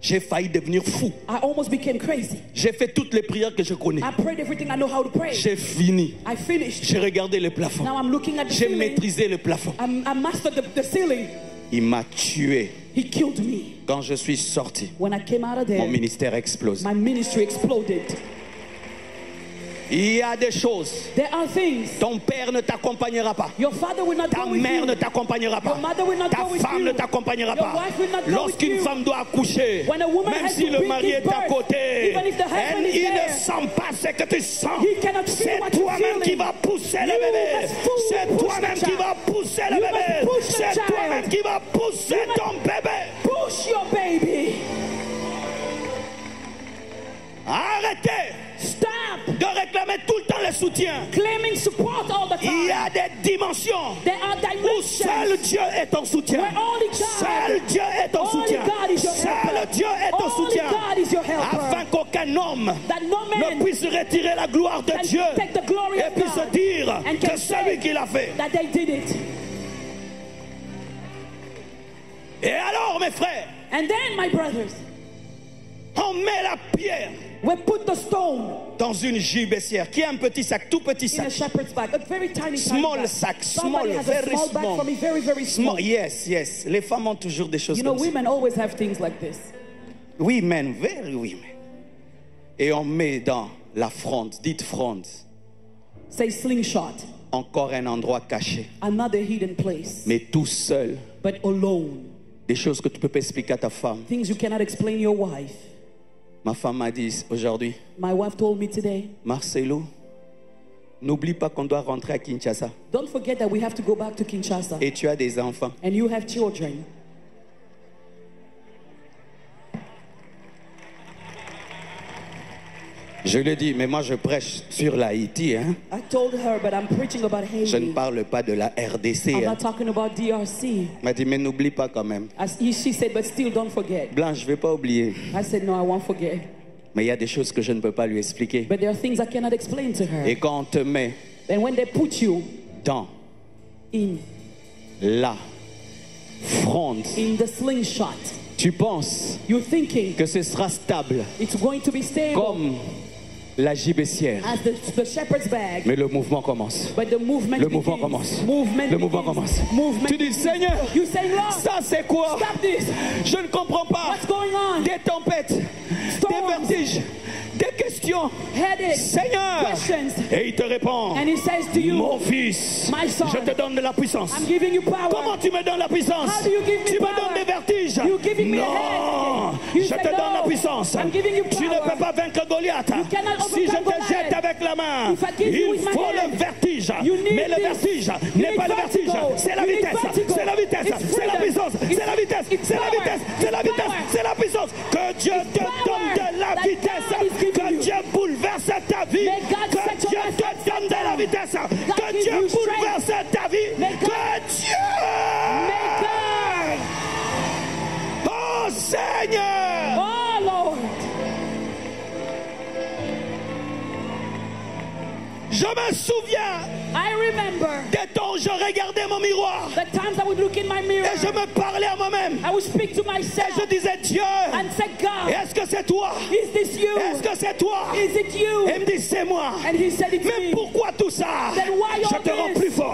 j'ai failli devenir fou. I almost became crazy. J'ai fait toutes les prières que je connais. I prayed everything I know how to pray. J'ai fini. I finished. J'ai regardé le plafond. Now I'm looking at the J'ai ceiling. maîtrisé le plafond. I mastered the ceiling. Il m'a tué. He killed me. Quand je suis sorti, When I came out of mon there, ministère explose. my ministry exploded. Il y a des choses. There are things. Ton père ne t'accompagnera pas. Your father will not Ta go with mère you. ne t'accompagnera pas. Your mother will not Ta go with femme you. ne t'accompagnera Your pas. wife will not go with Lorsqu'une you. femme doit accoucher, When a woman même has si to le bring mari his est à birth, côté, even if the husband is il ne there, sent pas ce que tu sens. he cannot feel C'est what you're toi-même qui feeling. vas pousser le You bébé. must push C'est the toi-même qui child. vas pousser le You bébé. must push the C'est child. toi-même qui vas pousser You must ton bébé. Push your baby. Arrêtez Stop de réclamer tout le temps le soutien. claiming support all the Il y time. a des dimensions There are où seul dimensions. Dieu est ton soutien. Where only God- Seul Dieu est ton Only soutien. God is your Seul helper. Dieu est ton Only soutien. God is your helper. Afin qu'aucun homme That no ne man puisse retirer la gloire de can Dieu take the glory et of puisse God dire and que can c'est lui say qui l'a fait. that they did it. Et alors, mes frères, And then, my brothers, on met la pierre we put the stone dans une gibecière qui est un petit sac, tout petit in a sac. shepherd's bag, a very tiny Small bag. sack, Somebody small, has a very small bag small. for me, very, very small. Small, yes, yes. Les femmes ont toujours des choses You know, comme ça. women always have things like this. Oui, men, very women. Et on met dans la fronde, dites fronde, Say slingshot, encore un endroit caché, another hidden place, mais tout seul. but alone. Des choses que tu peux pas expliquer à ta femme. Things you cannot explain your wife. Ma femme m'a dit aujourd'hui, My wife told me today, Marcelo, n'oublie pas qu'on doit rentrer à Kinshasa. don't forget that we have to go back to Kinshasa. Et tu as des enfants. And you have children. Je lui ai dit, mais moi je prêche sur l'Haïti. Hein? I told her, but I'm preaching about Je ne Haiti. parle pas de la RDC. I'm Hein? not talking about DRC. Elle m'a dit, mais n'oublie pas quand même. She said, but still don't forget. Blanche, je ne vais pas oublier. I said, no, I won't forget. Mais il y a des choses que je ne peux pas lui expliquer. But there are things I cannot explain to her. Et quand on te met And when they put you dans in la fronde, the slingshot, tu penses you're thinking que ce sera stable it's going to be stable comme la gibecière. as the shepherd's bag. Mais le mouvement commence. But the movement Le mouvement begins. commence. Movement Le mouvement begins. commence. Movement Tu dis, begins. Seigneur, You say, Lord, ça c'est quoi? stop this. Je ne comprends pas. What's going on? Des tempêtes, Storms. des vertiges, des questions. Headache. Seigneur. Questions. Et il te répond, And he says to you, mon fils, my son, je te donne de la puissance. I'm giving you power. Comment tu me donnes la puissance? How do you give me Tu me power? donnes des vertiges. You giving me a Non, headache. You je say te donne no. la puissance. I'm giving you Tu ne power. peux pas vaincre Goliath. You cannot Si je overcome te Goliath. jette avec la main, If I give you il with my faut hand. le vertige. You need Mais le this. vertige You n'est need pas le vertige, vertigo. c'est la You need vitesse. vertigo. C'est la vitesse, It's c'est la freedom. puissance, It's- c'est la vitesse, it's c'est la power. vitesse, c'est la It's vitesse, power. c'est la puissance. Que Dieu te power donne de la that vitesse, God is giving que you. Dieu bouleverse ta vie, May God que set your Dieu life te upside donne de la down. vitesse, God que give Dieu you strength. bouleverse ta vie, May God- que Dieu. May God. Oh Seigneur! Oh, Lord. Je me souviens I remember des temps où je regardais mon miroir the times I would look in my mirror. et je me parlais à moi-même. I would speak to Et myself je disais, Dieu, and say, God, est-ce que c'est toi? is this you? Est-ce que c'est toi? Is it you? Et il me dit, c'est moi. And he said, it's Mais me. pourquoi tout ça? Then why Je all te rends this? plus fort.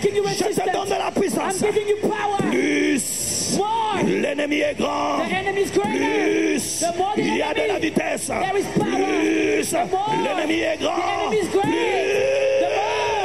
making you Je te resistant. donne de la puissance. I'm giving you power. Plus More. l'ennemi est grand, The enemy is greater. plus The more the il y a de la enemy, vitesse, there is power. plus The more l'ennemi est grand, the enemy is great.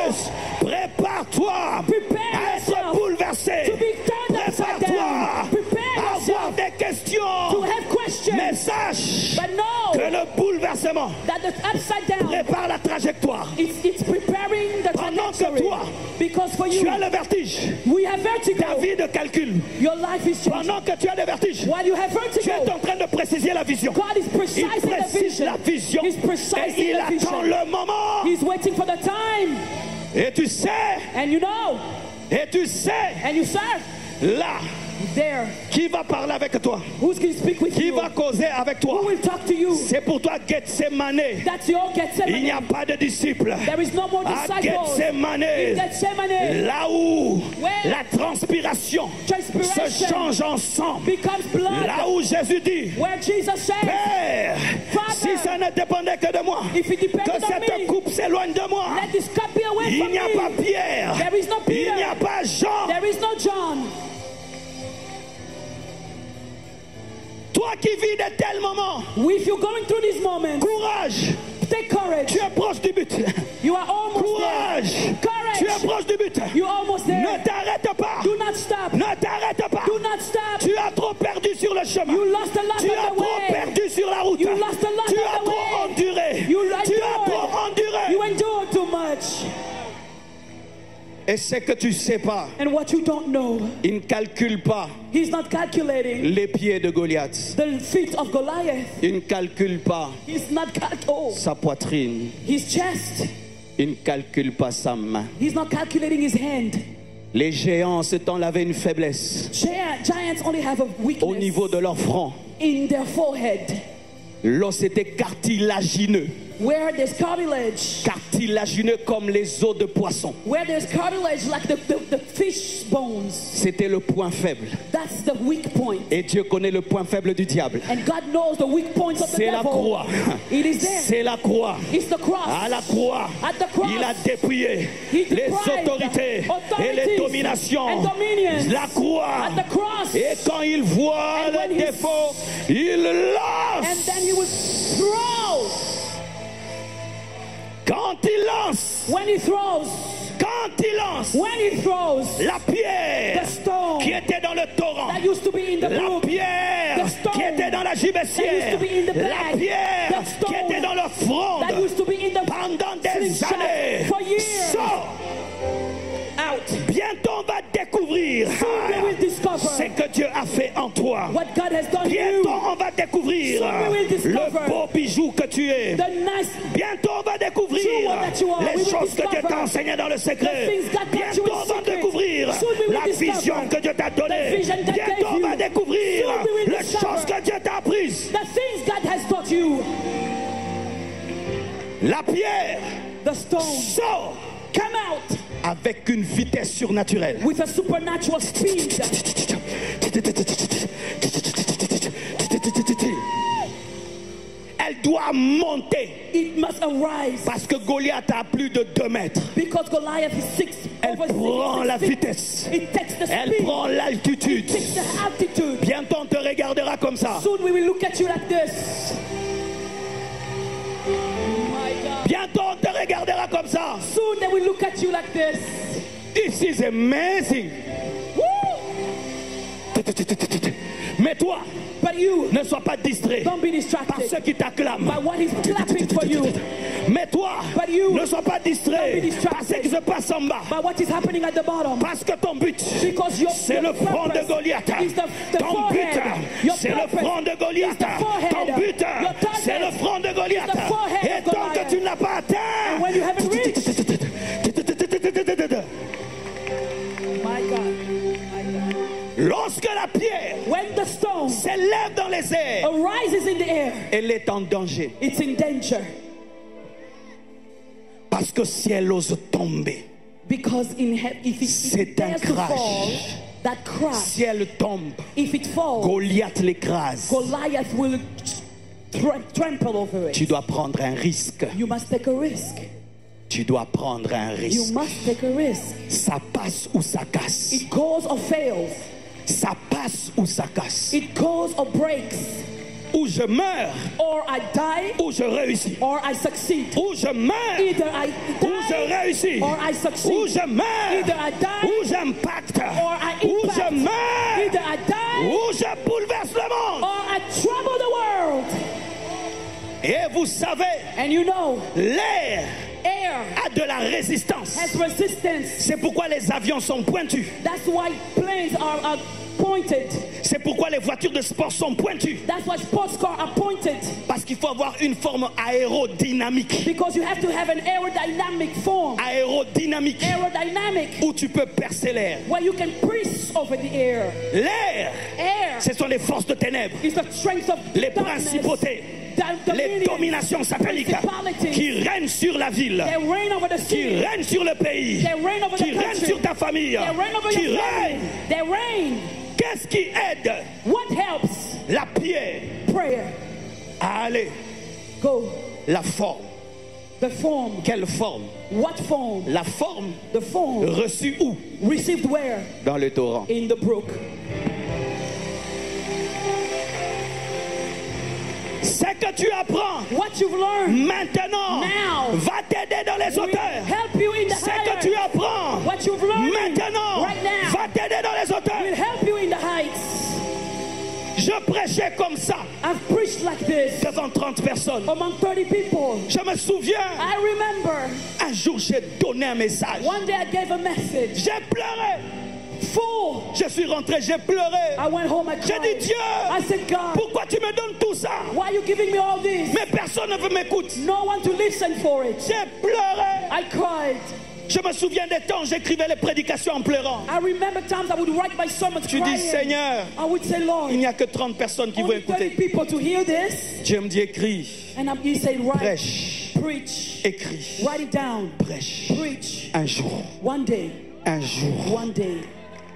plus prépare-toi Prepare à être yourself bouleversé, to be turned upside prépare-toi down. Prepare à avoir yourself des to questions, have questions. mais sache But know que le bouleversement that the upside down, prépare la trajectoire. it's preparing the Pendant que trajectory. toi, Because for tu you, as le vertige, we have ta vertigo. vie de calcul. Your life is changing. Pendant que tu as le vertige, While you have tu es vertigo, en train de préciser la vision. God is Il precising the précise vision. la vision He's et precising il the attend vision. le moment. He's waiting for the time. Et tu sais, And you know, and you serve. là, There. qui va parler avec toi? Who's going to speak with Qui you? va causer avec toi? Who will talk to you? C'est pour toi Gethsemane. That's your Il n'y Gethsemane. a pas de disciples. There is no more À disciples. In Gethsemane, Gethsemane, là où Where la transpiration transpiration se change ensemble. becomes blood. Là où Jésus dit, Where Jesus says, Père, Father, si ça ne dépendait que de moi, if it que depended on cette me, coupe s'éloigne de moi. let this cup be away Il from n'y a pas me. Pierre, There is no Peter. il n'y a pas Jean. There is no John. Toi qui vis de tels moments, If you're going through this moment, courage, take courage. tu es proche du but. You are almost Courage, there. tu es Courage. proche du but. You're almost there. Ne t'arrête pas. Do not stop. Ne t'arrête pas. Do not stop. Tu as trop perdu sur le chemin. You lost a lot Tu on as the trop way. perdu sur la route. You lost a lot Tu on as the trop way. enduré. You Tu as endured. trop enduré. You endure too much. Et c'est que tu sais pas, And what you don't know, il ne calcule pas he's not calculating les pieds de Goliath. the feet of Goliath. Il ne calcule pas He's not sa poitrine. his chest. Il ne calcule pas sa main. He's not calculating his hand. Les géants, en ce temps-là, avaient une faiblesse Giants only have a weakness au niveau de leur front. in their forehead, L'os était cartilagineux. where there's cartilage. Cartilagineux comme les os de poisson. Where there's cartilage, like the fish bones. C'était le point faible. That's the weak point. Et Dieu connaît le point faible du diable. And God knows the weak points of the C'est la devil. croix. It is there. C'est la croix. It's the cross. À la croix, At the cross, il a dépouillé he les deprived autorités et authorities les dominations. and dominions. La croix. At the cross. Et quand il voit And when le he- défaut, il lance. And then he will throw. Quand il lance, When he throws, la pierre the stone qui était dans le torrent, that used to be in the la brook, pierre the stone qui était dans la that used gibecière, to be in the la bag, pierre the stone qui était dans l'offrande that used to be in the pendant des slingshot années, for years. sort. Out. Bientôt on va découvrir Soon we will discover ce que Dieu a fait en toi. what God has done in Bientôt you. on va découvrir Soon we will discover le beau bijou que tu es. The nice Bientôt on va découvrir true one that you are. We les will choses que Dieu discover t'a enseignées dans le the secret. things God taught you Bientôt in on va secret. découvrir Soon we will la discover vision que Dieu t'a donnée. the vision God Bientôt gave on va you. découvrir Soon we will les discover choses que Dieu t'a apprises. the things God has taught you. La pierre The stone sort come out avec une vitesse surnaturelle. with a supernatural speed. Elle doit monter It must arise parce que Goliath a plus de 2 mètres. because Goliath is Elle over prend 6 la feet. vitesse. It takes the Elle speed. prend l'altitude. It takes the altitude. Bientôt on te regardera comme ça. Soon we will look at you like this. My God. Bientôt on te regardera comme ça. Soon they will look at you like this. This is amazing. Woo! Mais toi, But you, ne sois pas distrait don't be par distracted ceux qui t'acclament. by what is clapping for you, Mais toi, But you, ne sois pas distrait don't be distracted par ce qui se passe en bas. by what is happening at the bottom. Parce que ton but, Because your c'est le front de purpose Goliath. is the Ton forehead. but, Your c'est le purpose front de Goliath. is the forehead. Ton but, Your target c'est le front de Goliath. is the forehead Et of tant que Goliath. tu ne l'as pas atteint, And when you haven't reached, my God, my God. lorsque la pierre When the stone s'élève dans les airs, arises in the air, elle est en danger. it's in danger. Parce que si elle ose tomber, Because if C'est it dares to un crash. fall, that crash, si elle tombe, if it falls, Goliath l'écrase. Goliath will trample over Tu it. dois prendre un risque. You must take a risk. Tu dois prendre un You risque. must take a risk. Ça passe ou ça casse. It goes or fails. Ça passe ou ça casse. It goes or breaks. Ou je meurs, Or I die, ou je réussis. or I succeed. Ou je meurs, Either I ou je die, réussis. or I Ou succeed. je meurs, Either I die, ou j'impacte. or I Ou impact. je meurs, Either I die, ou je bouleverse le monde. or I trouble the world. Et vous savez, And you know, l'air air a de la résistance. has resistance. C'est pourquoi les avions sont pointus. That's why planes are pointed. C'est pourquoi les voitures de sport sont pointues. That's why sports cars are pointed. Parce qu'il faut avoir une forme aérodynamique. Because you have to have an aerodynamic form. Aérodynamique. Aerodynamic, Où tu peux percer l'air. where you can press over the air. L'air, Air ce sont les forces de ténèbres. is the strength of Les darkness. principautés. Les dominations sataniques qui règnent sur la ville, They reign over the qui city. règnent sur le pays, They reign over qui the règnent country. sur ta famille, They reign over qui your family. règnent. They reign. Qu'est-ce qui aide What helps? la pierre Prayer. à aller? Go. La forme. The form. Quelle forme? What form? La forme The form. reçue où? Received where? Dans le torrent. In the brook. Ce que tu apprends What you've learned maintenant Now. va t'aider dans les will hauteurs. help you in the Ce que tu higher. apprends What you've learned maintenant right now va t'aider dans les will hauteurs. help you in the heights. Je prêchais comme ça I've preached like this devant 30 personnes. among 30 people. Je me souviens, I remember un jour j'ai donné un message. one day I gave a message. J'ai pleuré. Fool. Je suis rentré, j'ai pleuré. I went home and J'ai cried. dit, Dieu, I said, God, pourquoi tu me donnes tout ça? why are you giving me all this? Mais personne ne veut m'écouter. No one to listen for it. J'ai pleuré. I cried. Je me souviens des temps où j'écrivais les prédications en pleurant. I remember times I would write my sermons Tu crying. dis, Seigneur, I would say, Lord, il n'y a que 30 personnes qui vont only 30 écouter. people to hear this. Dieu me dit, écris, And you say, write, prêche, preach, écris, write it down, prêche. preach. Un jour, One day, un jour,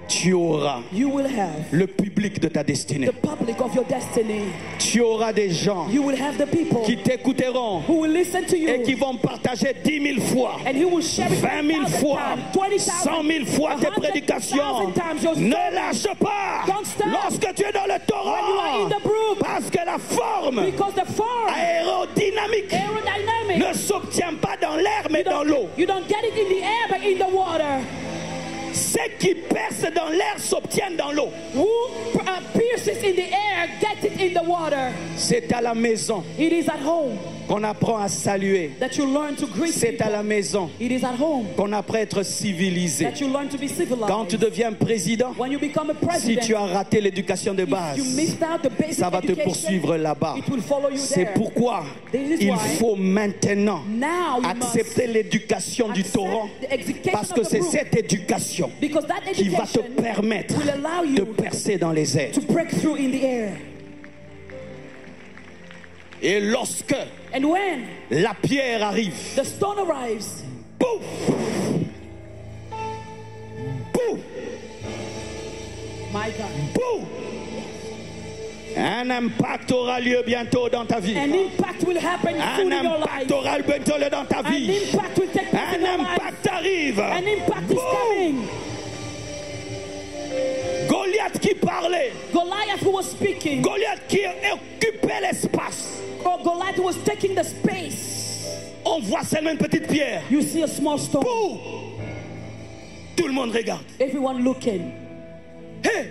tu auras you will have le public de ta destinée. the public of your destiny. Tu auras des gens You will have the people qui t'écouteront who will listen to you et qui vont partager 10 000 fois, and who will share it 20 000 10,000 fois, times, 20,000, 100 000 fois tes 100,000 prédications. times your Ne story. lâche pas Don't stop. lorsque tu es dans le When you are in torrent. the brook, Parce que la forme because the form, aérodynamique aerodynamic, ne s'obtient pas dans l'air mais dans l'eau. you don't get it in the air but in the water. Ce qui perce dans l'air s'obtient dans l'eau. Who pierces in the air gets it in the water. C'est à la maison It is at home qu'on apprend à saluer. that you learn to greet C'est à people. la maison It is at home qu'on apprend à être civilisé. that you learn to be civilized. Quand tu deviens président, When you become a si president, tu as raté l'éducation de if base, you missed out the basic ça va te education, poursuivre là-bas. it will follow you C'est there. pourquoi This is il why faut maintenant now you accepter l'éducation du accept torrent, the education parce que of the c'est brook, cette éducation because that qui va te education permettre will allow de you percer dans les airs. to break through in the air. Et lorsque And when la pierre arrive, the stone arrives, pouf, pouf, my God, pouf, un impact aura lieu bientôt dans ta vie. an impact will happen soon Un in your impact life. aura lieu bientôt dans ta An vie. impact will take place in Un your life. impact arrive. An impact is Boum. coming. Goliath qui parlait, Goliath who was speaking, Goliath qui occupait l'espace. or Goliath who was taking the space. On voit seulement une petite pierre. You see a small stone. Pouf. Tout le monde regarde. Everyone looking. Hey.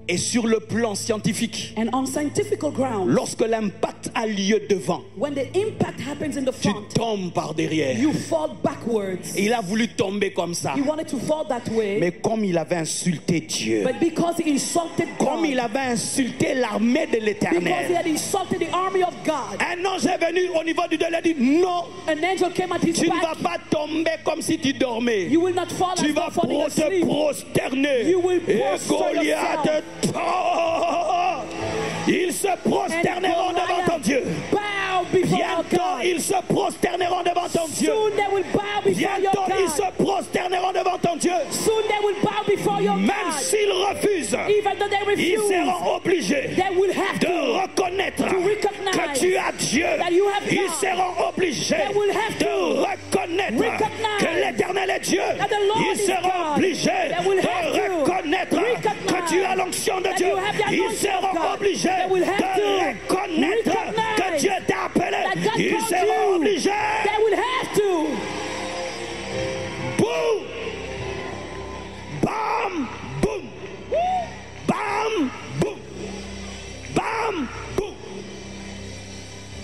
Et sur le plan scientifique, And on scientific ground, lorsque l'impact a lieu devant, when the impact happens in the tu front, tombes par derrière. you fall backwards. Et il a voulu tomber comme ça. He wanted to fall that way, Mais comme il avait insulté Dieu, but because he insulted comme God, il avait insulté l'armée de because he l'Éternel, had insulted the army of God, un ange est venu au niveau du dos, il a dit non, an angel came at his tu ne vas back. pas tomber comme si tu dormais. You will not fall Tu as vas though falling te asleep. prosterner. You will Et prostrate Goliath, ils se prosterneront And devant ton Dieu. bow before your Bientôt, God. ils se prosterneront devant ton Dieu. Soon they will bow before your Bientôt, ils God. se prosterneront devant ton Dieu. Soon they will bow before your Même God. s'ils refusent, Even though they ils refuse, seront obligés they will have de to reconnaître recognize que tu as Dieu, that you have ils God, seront obligés they will have de to reconnaître recognize que l'Éternel est Dieu. that the Lord Ils is seront God. obligés They will de have to reconnaître recognize que tu as l'onction de that Dieu. you have the Ils anointing of seront God. obligés They will have de to reconnaître recognize que Dieu t'a appelé. that God Ils called seront you. obligés. They will have to. Boum! Bam! Boum! Bam! Boum! Bam! Boum!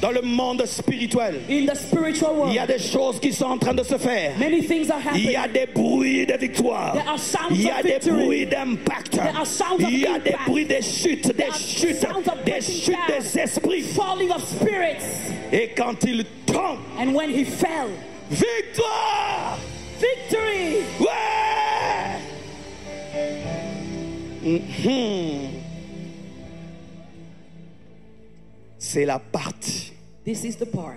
Dans le monde spirituel, In the spiritual il y a world, des choses qui sont en train de se faire. many things are Il y happening. a des bruits de victoire. There are sounds Il y of a des victory. bruits d'impact. There are sounds of Il y a des impact. bruits des chutes, There are sounds of des breaking chutes down, des esprits. falling of spirits. Et quand il tombe, And when he fell, victoire! victory. Ouais! C'est la partie This is the part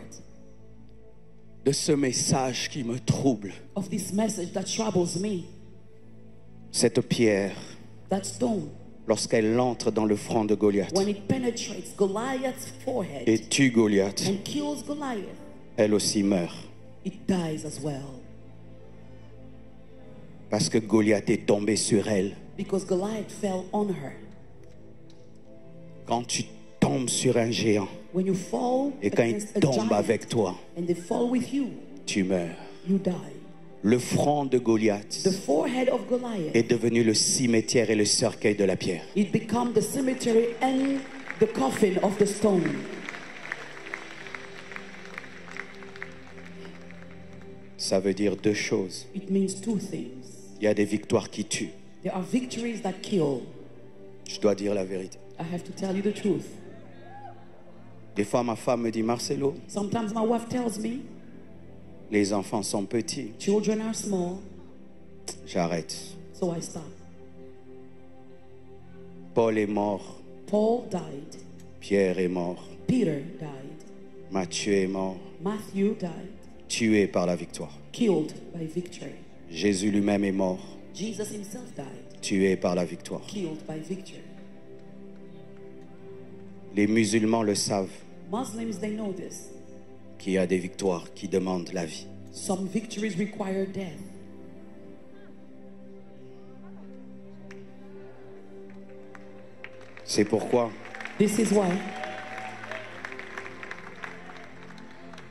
de ce message qui me trouble. of this message that troubles me. Cette pierre, That stone, lorsqu'elle entre dans le front de Goliath when it penetrates Goliath's forehead et tue Goliath, and kills Goliath, elle aussi meurt. it dies as well. Parce que Goliath est tombé sur elle. Because Goliath fell on her. Quand tu tombes sur un géant When you fall et quand il against a tombe giant avec toi, and they fall with you, tu meurs. you die. Le front de Goliath The forehead of Goliath, est devenu le cimetière et le cercueil de la pierre. it became the cemetery and the coffin of the stone. Ça veut dire deux choses. It means two things. Il y a des victoires qui tuent. There are victories that kill. Je dois dire la vérité. I have to tell you the truth. Des fois, ma femme me dit, Marcelo, Sometimes my wife tells me, les enfants sont petits. children are small, J'arrête. so I stop. Paul est mort. Paul died. Pierre est mort. Peter died. Matthieu est mort. Matthew died. Tué par la victoire. Killed by victory. Jésus lui-même est mort. Jesus himself died. Tué par la victoire. Killed by victory. Les musulmans le savent, Muslims, they know this. qu'il y a des victoires qui demandent la vie. Some victories require death. C'est pourquoi, This is why,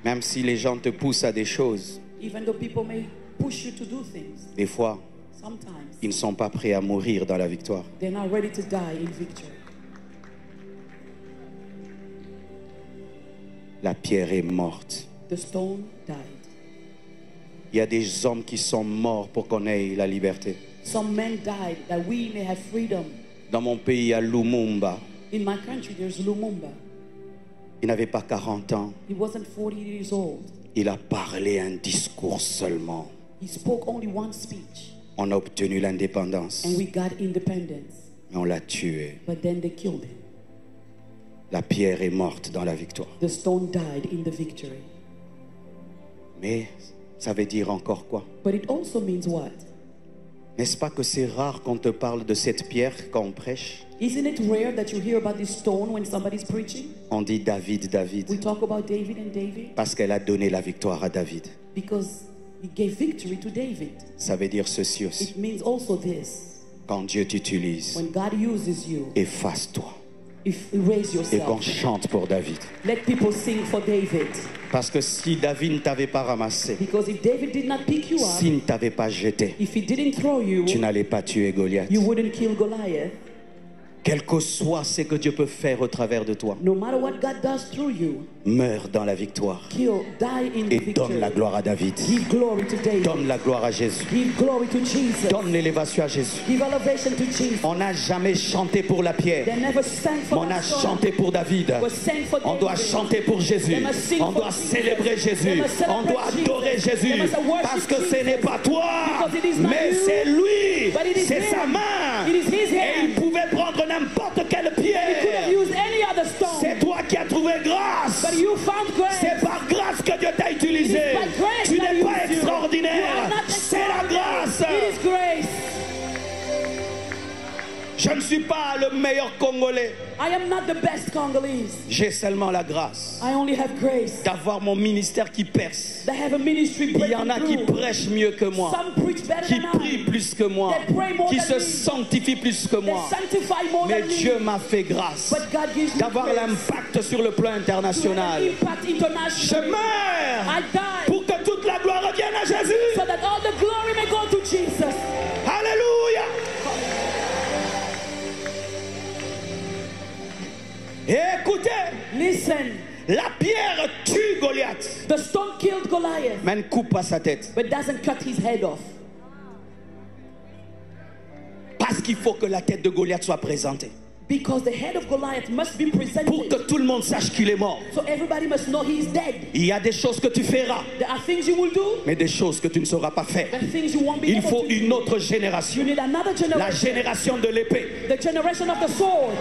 même si les gens te poussent à des choses, even though people may push you to do things, des fois, sometimes ils ne sont pas prêts à mourir dans la victoire. they're not ready to die in victory. La pierre est morte. The stone died. Il y a des hommes qui sont morts pour qu'on ait la liberté. Some men died that we may have freedom. Dans mon pays, il y a Lumumba. In my country, there's Lumumba. Il n'avait pas 40 ans. He wasn't 40 years old. Il a parlé un discours seulement. He spoke only one speech, On a obtenu l'indépendance, and we got independence. mais on l'a tué. But then they killed him. La pierre est morte dans la victoire. The stone died in the victory. Mais ça veut dire encore quoi? But it also means what? N'est-ce pas que c'est rare qu'on te parle de cette pierre quand on prêche? Isn't it rare that you hear about this stone when somebody's preaching? On dit David, We David, talk about David and David parce qu'elle a donné la victoire à David. because he gave victory to David. Ça veut dire ceci aussi. It means also this. Quand Dieu t'utilise, When God uses you, efface-toi if you raise et qu'on yourself, chante pour David. let people sing for David. Parce que si David ne t'avait pas ramassé, Because if David did not pick you up, s'il ne t'avait pas jeté, if he didn't throw you, tu n'allais pas tuer Goliath. you wouldn't kill Goliath. Quel que soit ce que Dieu peut faire au travers de toi, No matter what God does through you, meurs dans la victoire die in the et victory. donne la gloire à David. Give glory to David. Donne la gloire à Jésus. Give glory to Jesus. Donne l'élévation à Jésus. Give elevation to Jesus. On n'a jamais chanté pour la pierre, They never sang mais for on a that stone. chanté pour David. But sang for On doit David. chanter pour Jésus. They must sing On for doit Jesus. célébrer They Jésus. must celebrate On doit Jesus. adorer They Jésus. must worship Parce que ce Jesus. n'est pas toi, Because it is not mais you, c'est lui. but it is C'est him. sa main. It is his Et hand. il pouvait prendre n'importe quelle He could have pierre. used any other stone. C'est toi qui as trouvé grâce. But you found grace. C'est par grâce que Dieu t'a utilisé. It is by grace Tu that n'es he pas used you. You extraordinaire. are not C'est la extraordinary. grâce. It is grace. Je ne suis pas le meilleur Congolais. I am not the best Congolese. J'ai seulement la grâce I only have grace. d'avoir mon ministère qui perce. They have a ministry Il y en a qui breaking through. prêchent mieux que moi, Some preach better qui than I. prient plus que moi, They pray more qui than se me. sanctifient plus que They moi. sanctify more Mais than me. Dieu m'a fait grâce But God gives me d'avoir grace l'impact sur le plan to have international. an impact Je internationally. meurs I die pour que toute la gloire revienne à Jésus. so that all the glory may go to Jesus. Alléluia. Et écoutez, Listen, la pierre tue Goliath, the stone killed Goliath, mais ne coupe pas sa tête. but doesn't cut his head off. Parce qu'il faut que la tête de Goliath soit présentée. Because the head of Goliath must be Pour que presented. tout le monde sache qu'il est mort. So everybody must know he is dead. Il y a des choses que tu feras, There are things you will do, mais des choses que tu ne sauras pas faire. there are things you won't be Il able faut to do. une autre génération. You need another La generation. génération de l'épée. The generation of the sword.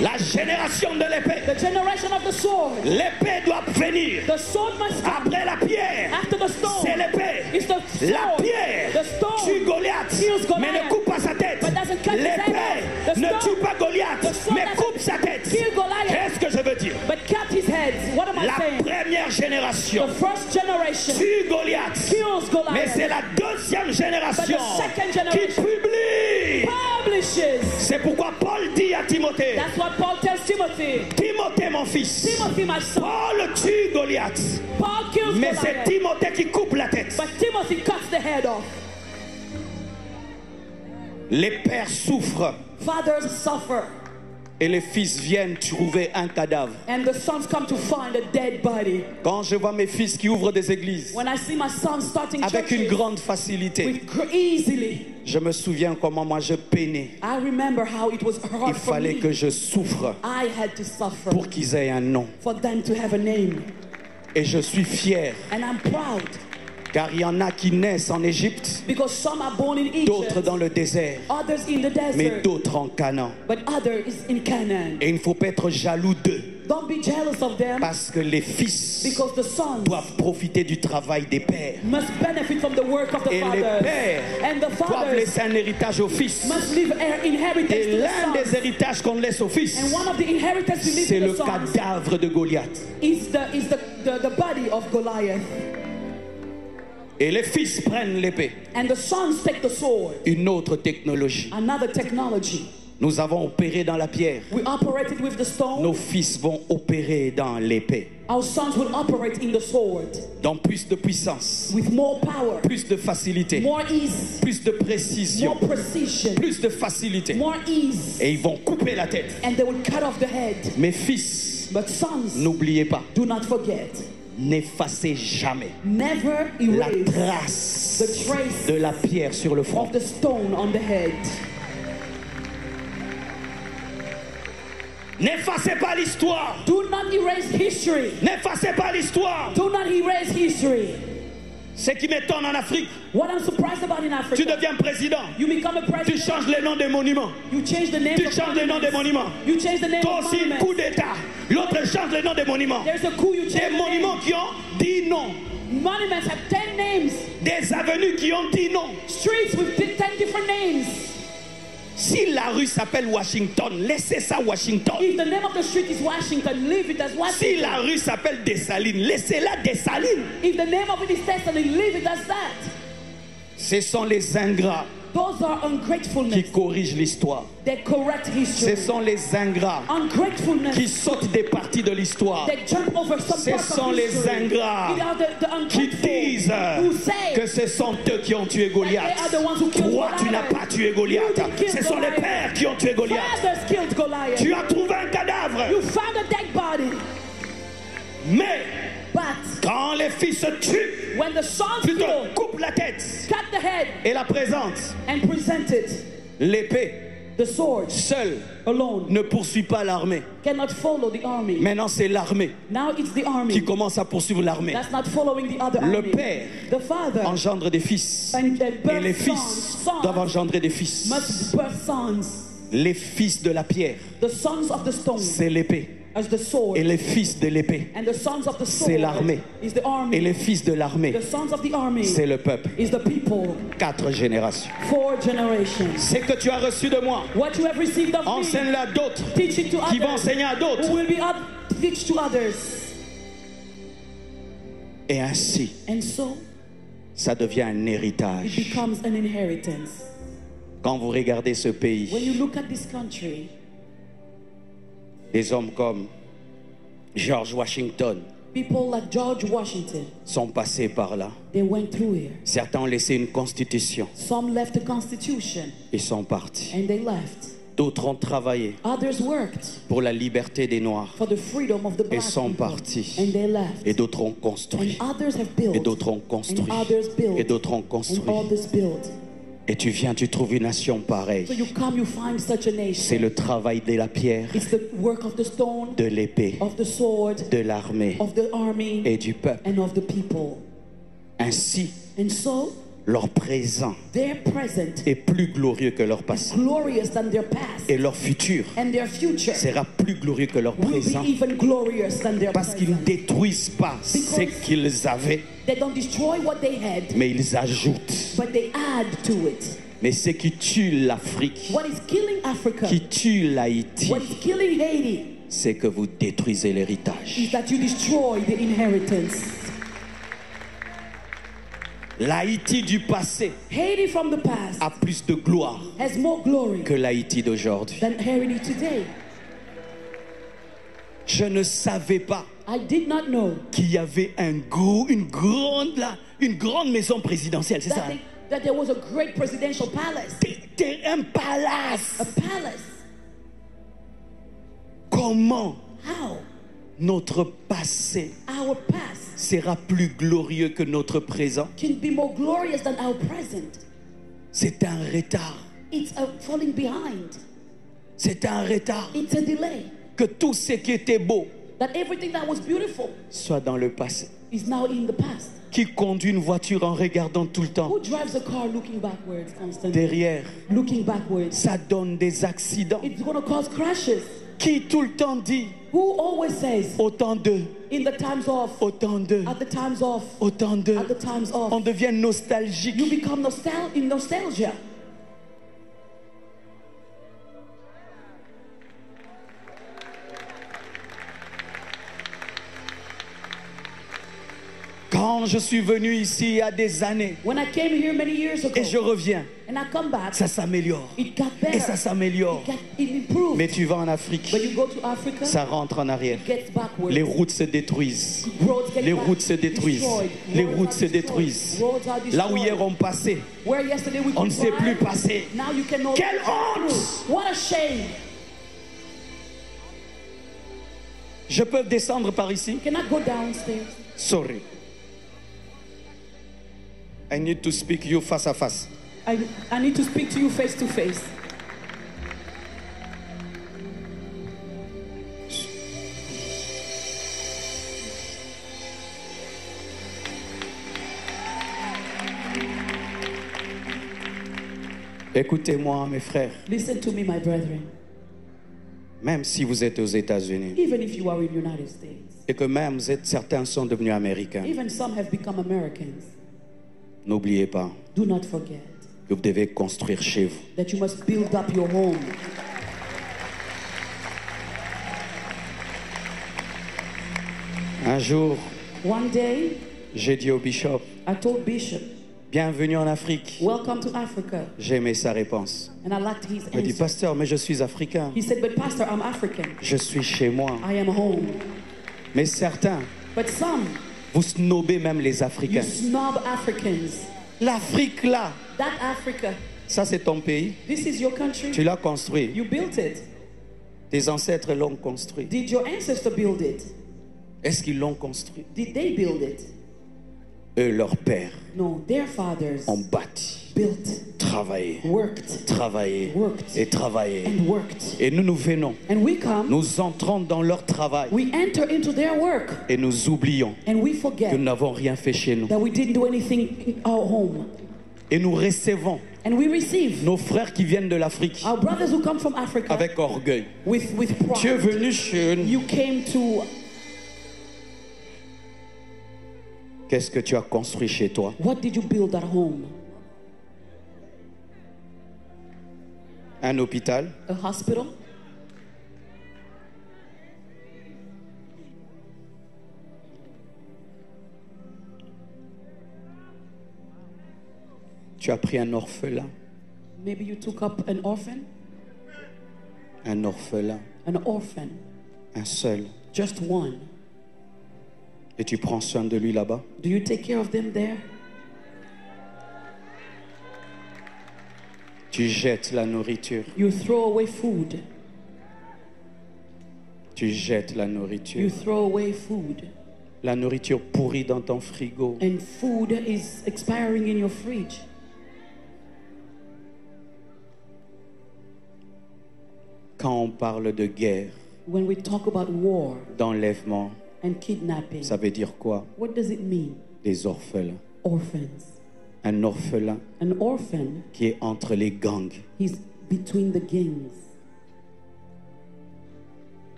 La génération de l'épée. The generation of the sword. L'épée doit venir. The sword must come Après la pierre, after the stone. c'est l'épée. It's the La sword. pierre The stone tue Goliath, kills Goliath, mais ne coupe pas sa tête. but doesn't cut his head L'épée off. The ne stone- tue pas Goliath, the sword mais doesn't coupe sa tête. kill Goliath. Qu'est-ce que je veux dire? But cut his head. What am I La saying? première génération The first generation tue Goliath, kills mais c'est Goliath. la deuxième génération But the second qui generation publie. publishes. C'est pourquoi Paul dit à Timothée, That's what Paul tells Timothy. Timothée mon fils, Timothy, my son. Paul tue Goliath, Paul kills mais c'est Goliath. Timothée qui coupe la tête. But Timothy cuts the head off. Les pères souffrent Fathers suffer. et les fils viennent trouver un cadavre. And the sons come to find a dead body. Quand je vois mes fils qui ouvrent des églises When I see my son starting avec une churches grande facilité, easily, je me souviens comment moi je peinais. I remember how it was Il hard for fallait me. que je souffre I had to suffer pour qu'ils aient un nom. for them to have a name. Et je suis fier, And I'm proud car il y en a qui naissent en Égypte, because some are born in d'autres Egypt, dans le désert, others in the mais desert, d'autres en Canaan. but others in Canaan. Et il ne faut pas être jaloux d'eux, Don't be jealous of them parce que les fils because the sons doivent profiter du travail des pères. must benefit from the work of the Et les fathers. pères And the doivent fathers laisser un héritage aux fils. must leave inheritance Et to the l'un des sons. héritages qu'on laisse aux fils, And one of the inheritances we leave c'est to le the sons cadavre de Goliath. is the body of Goliath. Et les fils prennent l'épée. And the sons take the sword. Une autre technologie. Another technology. Nous avons opéré dans la pierre. We operated with the stone. Nos fils vont opérer dans l'épée. Our sons will operate in the sword Dans plus de puissance, with more power, plus de facilité, more ease, plus de précision, more precision, plus de facilité. more ease. Et ils vont couper la tête. And they will cut off the head. Mes fils, But sons, n'oubliez pas, do not forget. n'effacez jamais Never la erase trace the trace de la pierre sur le front. of the stone on the head. N'effacez pas l'histoire. Do not erase history. N'effacez pas l'histoire. Do not erase history. Ce qui m'étonne en Afrique, What I'm surprised about in tu Africa, deviens président, you become a tu president, changes les noms des monuments. you change the name Tu of changes les noms des monuments. You change the name Toi of aussi, monuments. coup d'État. L'autre change les noms des monuments. There's a coup, you Des change the monuments name. qui ont 10 noms. Monuments have 10 names. Des avenues qui ont 10 noms. Streets with 10 different names. Si la rue s'appelle Washington, laissez ça Washington. If the name of the street is Washington, leave it as Si Washington. la rue s'appelle Dessalines, laissez-la Dessalines. If the name of it is Thessaly, leave it as that. Ce sont les ingrats Those are qui ungratefulness. corrigent l'histoire. They correct Ce history. sont les ingrats Ungratefulness. qui sautent des parties de l'histoire. They jump over some Ce parts sont of les history. ingrats They are the qui ungrateful disent who say que ce sont eux qui ont tué Goliath. that they are the ones who killed Toi, tu Goliath. n'as pas tué Goliath. You didn't kill Ce sont les Goliath. pères qui ont tué Goliath. fathers killed Goliath. Tu as trouvé un cadavre. You found a dead body. Mais But quand les fils se tuent, when the sons tu te kill, coupes la tête cut the head et la présentes. and present it. L'épée The sword seule alone ne poursuit pas l'armée. cannot follow the army. Maintenant, c'est l'armée Now it's the army qui commence à poursuivre l'armée. that's not following the other Le army. père The father engendre des fils. and Et les birth fils sons. doivent Sons engendrer des fils. must birth sons. Les fils de la pierre, The sons of the stone c'est l'épée. as the sword. Et les fils de l'épée, And the sons of the c'est sword l'armée. is the army. Et les fils de l'armée, The sons of the army c'est le peuple. is the people. 4 générations. 4 generations. C'est que tu as reçu de moi. What you have received of me, Enseigne-le à d'autres teach it to qui vont others. enseigner à d'autres. Who will be teach to others. Et ainsi, And so ça devient un it héritage. becomes an inheritance. Quand vous regardez ce When pays, you look at this country, des hommes comme George Washington people like George Washington, sont passés par là. they went through here. Certains ont laissé une constitution. Some left the constitution Ils sont partis. and they left. D'autres ont travaillé Others worked pour la liberté des Noirs. for the freedom of the black Ils sont people. partis. And they left. Et d'autres ont And construit. others have built. Et d'autres ont construit. And others built. Et d'autres ont And construit. others built. Et tu viens, tu trouves une nation pareille. So you come, you find such a C'est nation. le travail de la pierre, It's the work of the stone, de l'épée, of the sword, de l'armée of the army, et du peuple. and of the people. Ainsi, And so leur présent their present est plus glorieux que leur passé. glorious than their past, Et leur futur and their future sera plus glorieux que leur will présent. be even glorious than their Parce qu'ils ne present. détruisent pas ce qu'ils avaient, They don't destroy what they had, mais ils ajoutent. but they add to it. Mais ce qui tue l'Afrique, What is killing Africa, qui tue l'Haïti, what is killing Haiti, c'est que vous détruisez l'héritage. is that you destroy the inheritance. L'Haïti du passé Haiti from the past a plus de gloire has more glory que l'Haïti d'aujourd'hui. than Haiti today. Je ne savais pas I did not know qu'il y avait une grande maison présidentielle, c'est ça? that there was a great presidential palace. Un palace. A palace. Comment How? notre passé Our past sera plus glorieux que notre présent? can be more glorious than our present. C'est un retard. It's a falling behind. C'est un retard. It's a delay. Que tout ce qui était beau That everything that was beautiful soit dans le passé. is now in the past. Qui conduit une voiture en regardant tout le temps Who drives a car looking backwards constantly? derrière? Looking backwards. Ça donne des accidents. It's going to cause crashes. Qui tout le temps dit Who always says, autant d'eux, in the times of, autant d'eux, at the times of, autant d'eux. at the times of, On devient nostalgique. you become in nostalgia. Quand je suis venu ici il y a des années When I came here many years ago, et je reviens, and I come back, ça s'améliore. it got Et ça better. s'améliore. It improved. Mais tu vas en Afrique, When you go to Africa, ça rentre en arrière. it gets backwards. Les routes se détruisent. Roads get Les routes se détruisent. destroyed. Les Roads routes are se destroyed. détruisent. Roads are Là où destroyed. hier on passait, Where yesterday we on could ne sait plus drive, passer. now you can no Quelle honte! through. What a shame. Je peux descendre par ici? Can I go downstairs? Sorry. I need to speak you face à face. I need to speak to you face to face. Écoutez-moi, mes frères. Listen to me, my brethren. Même si vous êtes aux États-Unis Even if you are in the United States, et que même certains sont devenus américains, even some have become Americans, n'oubliez pas do not forget que vous devez construire chez vous. that you must build up your home. Un jour, One day, j'ai dit au bishop, I told Bishop, bienvenue en Afrique. welcome to Africa. J'ai aimé sa réponse. And I liked his Il m'a dit, answer. pasteur, mais je suis africain. He said, but Pastor, I'm African. Je suis chez moi. I am home. Mais certains, But some, vous snobez même les you Africains. snob Africans. L'Afrique, là, That Africa, ça c'est ton pays. this is your country. Tu l'as construit. You built it. Tes ancêtres l'ont construit. Did your ancestor build it? Est-ce qu'ils l'ont construit? Did they build it? Eux, leurs pères, No, their fathers ont bâti, built, travaillé, worked, travaillé Worked. et travaillé. and worked. Et nous venons, And we come, nous entrons dans leur travail we enter into their work, et nous oublions and we que forget nous n'avons rien fait chez nous. that we didn't do anything in our home. Et nous recevons And we receive nos frères qui viennent de l'Afrique our brothers who come from Africa avec orgueil. with Tu es pride. venu chez nous. You came to, Qu'est-ce que tu as construit chez toi? what did you build at home? Un hôpital? A hospital? Tu as pris un orphelin? Maybe you took up an orphan? Un orphelin, An orphan, un seul. just one. Et tu prends soin de lui là-bas? Do you take care of them there? Tu jettes la nourriture. You throw away food. Tu jettes la You nourriture. throw away food. La nourriture pourrie dans ton frigo. And food is expiring in your fridge. Quand on parle de guerre, When we talk about war d'enlèvement, and kidnapping, ça veut dire quoi? what does it mean? Des orphelins. Orphans. Un orphelin An orphan, qui est entre les gangs. he's between the gangs.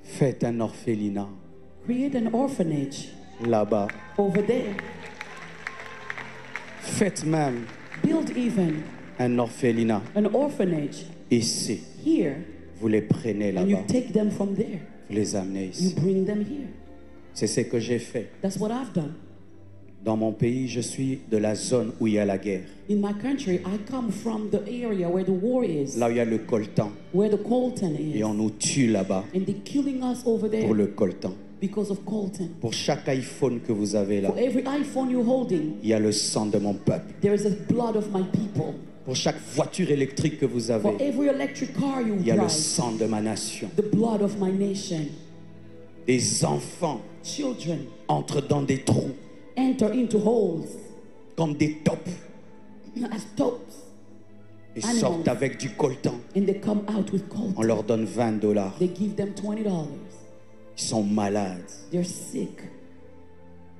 Faites un orphelinat Create an orphanage là-bas. over there. Faites même Build even un orphelinat an orphanage ici. here, Vous les prenez and you là-bas. take them from there. Vous les amenez You ici. bring them here. C'est ce que j'ai fait. That's what I've done. Dans mon pays, je suis de la zone où il y a la guerre. In my country, I come from the area where the war is, Là où il y a le coltan. where the coltan Et is. on nous tue là-bas And they're killing us over pour there le coltan. because of coltan. Pour chaque iPhone que vous avez là, For every iPhone you're holding, il y a le sang de mon peuple. there is the blood of my people. Pour chaque voiture électrique que vous For avez, every electric car you il y a le drive, sang de ma nation. the blood of my nation. Des enfants Children entrent dans des trous enter into holes comme des taupes as tops, et Animals. sortent avec du coltan. and they come out with On coltan. leur donne $20. They give them $20. Ils sont malades. They're sick.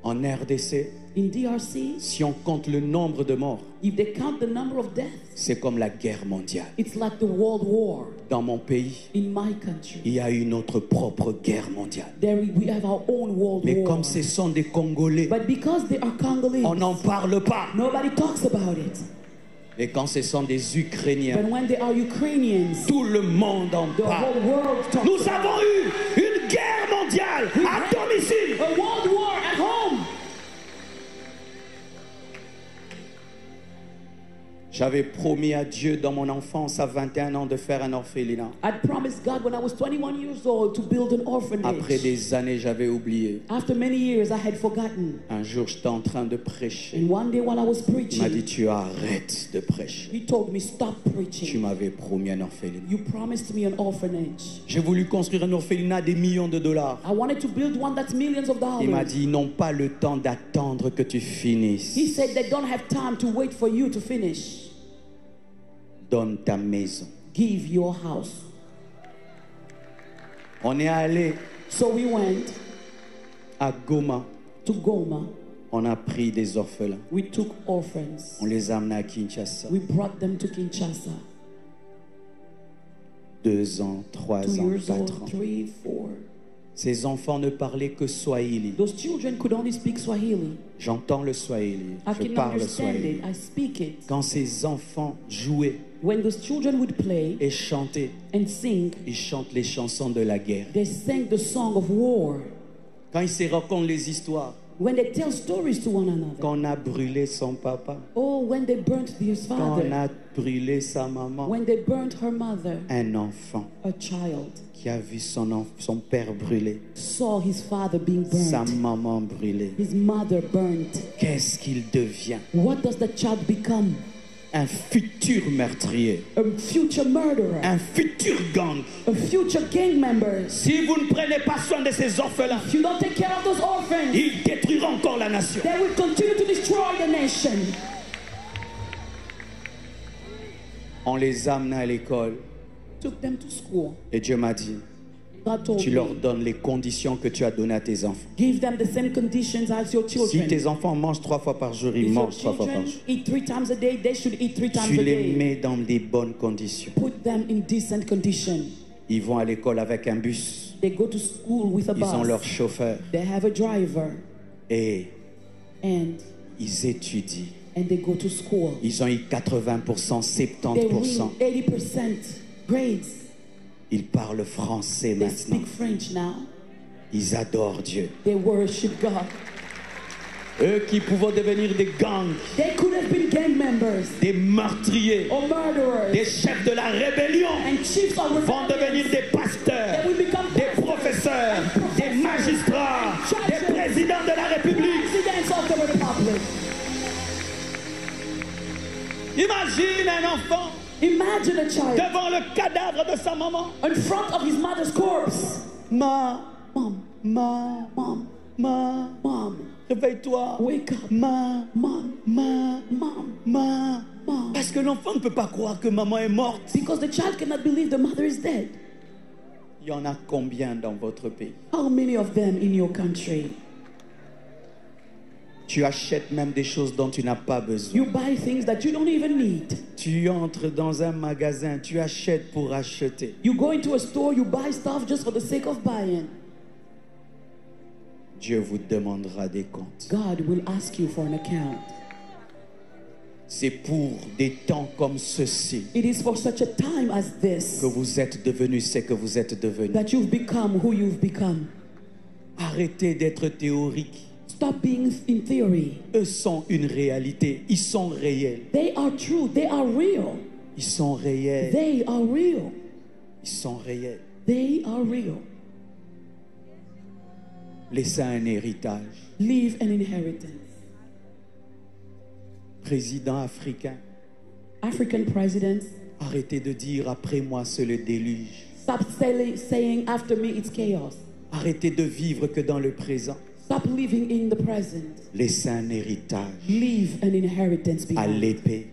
En RDC, In DRC, si on compte le nombre de morts, if they count the number of deaths, c'est comme la guerre mondiale. it's like the World War. Dans mon pays, In my country, il y a eu notre propre guerre mondiale. we have our own World Mais War. comme ce sont des Congolais, But because they are Congolese, on n'en parle pas. nobody talks about it. Et quand ce sont des Ukrainiens, But when they are Ukrainians, tout le monde en the parle. whole world talks Nous about avons eu une guerre mondiale à domicile. it. A world war at home. J'avais promis à Dieu dans mon enfance à 21 ans de faire un orphelinat. I'd promised God when I was 21 years old to build an orphanage. Après des années, j'avais oublié. After many years, I had forgotten. Un jour, j'étais en train de prêcher. And one day while I was Il m'a dit, preaching, tu arrêtes de prêcher. he told me, stop Tu preaching. m'avais promis un orphelinat. You promised me an orphanage. J'ai voulu construire un orphelinat des millions de dollars. I wanted to build one that's millions of Il m'a dollars. dit, ils n'ont pas le temps d'attendre que tu finisses. He said they don't have time to wait for you to finish. Donne ta maison. Give your house. On est allé So we went à Goma. to Goma. On a pris des orphelins. We took orphans. On les a amenés à Kinshasa. We brought them to Kinshasa. 2 ans, 3 2 ans, years 4 old, ans. 3, 4. Ces enfants ne parlaient que Swahili. Those children could only speak Swahili. J'entends le Swahili. I Je can parle understand Swahili. it. I speak it. Quand ces enfants jouaient When those children would play et chantaient, and sing, ils chantent les chansons de la guerre. they sang the song of war. Quand ils se racontent les histoires, When they tell stories to one another. quand on a brûlé son papa, Oh, when they burnt his quand on father. a brûlé sa maman, When they burnt her mother. un enfant A child qui a vu son père brûlé, saw his father being sa burnt. maman brûlée. His mother burnt. Qu'est-ce qu'il devient? What does the child become? Un futur meurtrier, A future murderer. un futur gang. A future gang member. Si vous ne prenez pas soin de ces orphelins, If you don't take care of those orphans, ils détruiront encore la nation. they will continue to destroy the nation. On les amena à l'école Took them to school. et Dieu m'a dit, God told Tu leur me, donnes les conditions que tu as données à tes enfants. give them the same conditions as your Si children. tes enfants mangent 3 fois par jour, ils If your mangent 3 fois par children jour. eat 3 times a day, they should eat 3 times Tu a les day. mets dans des bonnes conditions. Put them in decent condition. Ils vont à l'école avec un bus. They go to school with a Ils ont leur bus. chauffeur. They have a driver, Et and ils étudient. they go to school. Ils ont eu 80%, They 70%. win 80% grades. Ils parlent français They maintenant. speak French now. Ils adorent Dieu. They worship God. Eux qui pouvaient devenir des gangs, They could have been gang members des meurtriers, or murderers des chefs de la rébellion, and chiefs of vont devenir rebellion. des pasteurs, They will become des professeurs, des magistrats, des présidents de la République. presidents of the republic. Imagine un enfant Imagine a child devant le cadavre de sa maman. in front of his mother's corpse. Ma, Mom, ma, mom, ma, réveille-toi. wake up. Ma, Mom, ma, mom, ma. mom. Parce que l'enfant ne peut pas croire que maman est morte. Because the child cannot believe the mother is dead. Il y en a combien dans votre pays? How many of them in your country? Tu achètes même des choses dont tu n'as pas besoin. You buy things that you don't even need. Tu entres dans un magasin, tu achètes pour acheter. You go into a store, you buy stuff just for the sake of buying. Dieu vous demandera des comptes. God will ask you for an account. C'est pour des temps comme ceci It is for such a time as this que vous êtes devenus ce que vous êtes devenus. that you've become who you've become. Arrêtez d'être théorique. Stop being in theory. Eux sont une réalité. Ils sont réels. They are true. They are real. Ils sont réels. They are real. Ils sont réels. They are real. Laissez un héritage. Leave an inheritance. Président africain, African presidents, arrêtez de dire après moi c'est le déluge. stop saying after me it's chaos. Arrêtez de vivre que dans le présent. Stop living in the present. Laissez un héritage Leave an inheritance à behind. l'épée,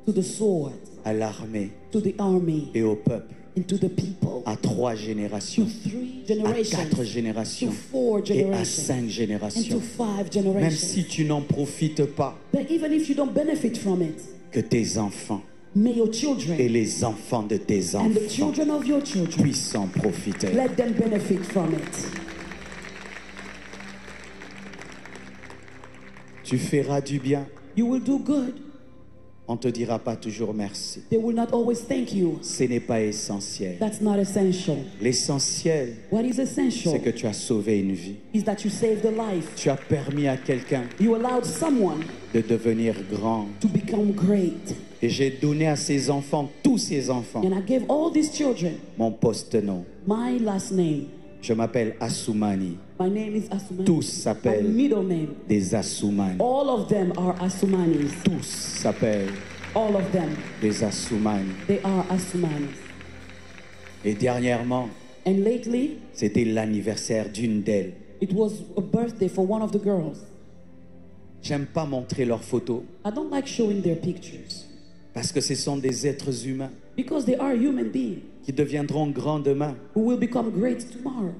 To the sword, à l'armée to the army, et au peuple. and to the people. À 3 To générations, 3 à generations. 4 générations To 4 et à generations. 5 And to générations. 5 Même generations. si tu n'en profites pas, But even if you don't benefit from it, que tes enfants may your et children les enfants de tes and the enfants children of your children, puissent en profiter. let them benefit from it. Tu feras du bien. You will do good. On ne te dira pas toujours merci. They will not always thank you. Ce n'est pas essentiel. That's not essential. L'essentiel, What is essential c'est que tu as sauvé une vie. is that you saved a life. Tu as permis à quelqu'un You allowed someone de devenir grand. to become great. Et j'ai donné à ces enfants, tous ces enfants, And I gave all these children mon post-nom. my last name. Je m'appelle Assoumani. My name is Asumani. Tous My s'appellent middle name. des Assoumani. All of them are Asumanis. Tous s'appellent All of them. des Assoumani. They are Asumanis. Et dernièrement, And lately, c'était l'anniversaire d'une d'elles. it was a birthday for one of the girls. J'aime pas montrer leurs photos I don't like showing their pictures parce que ce sont des êtres humains because they are human beings qui deviendront grands demain. who will become great tomorrow.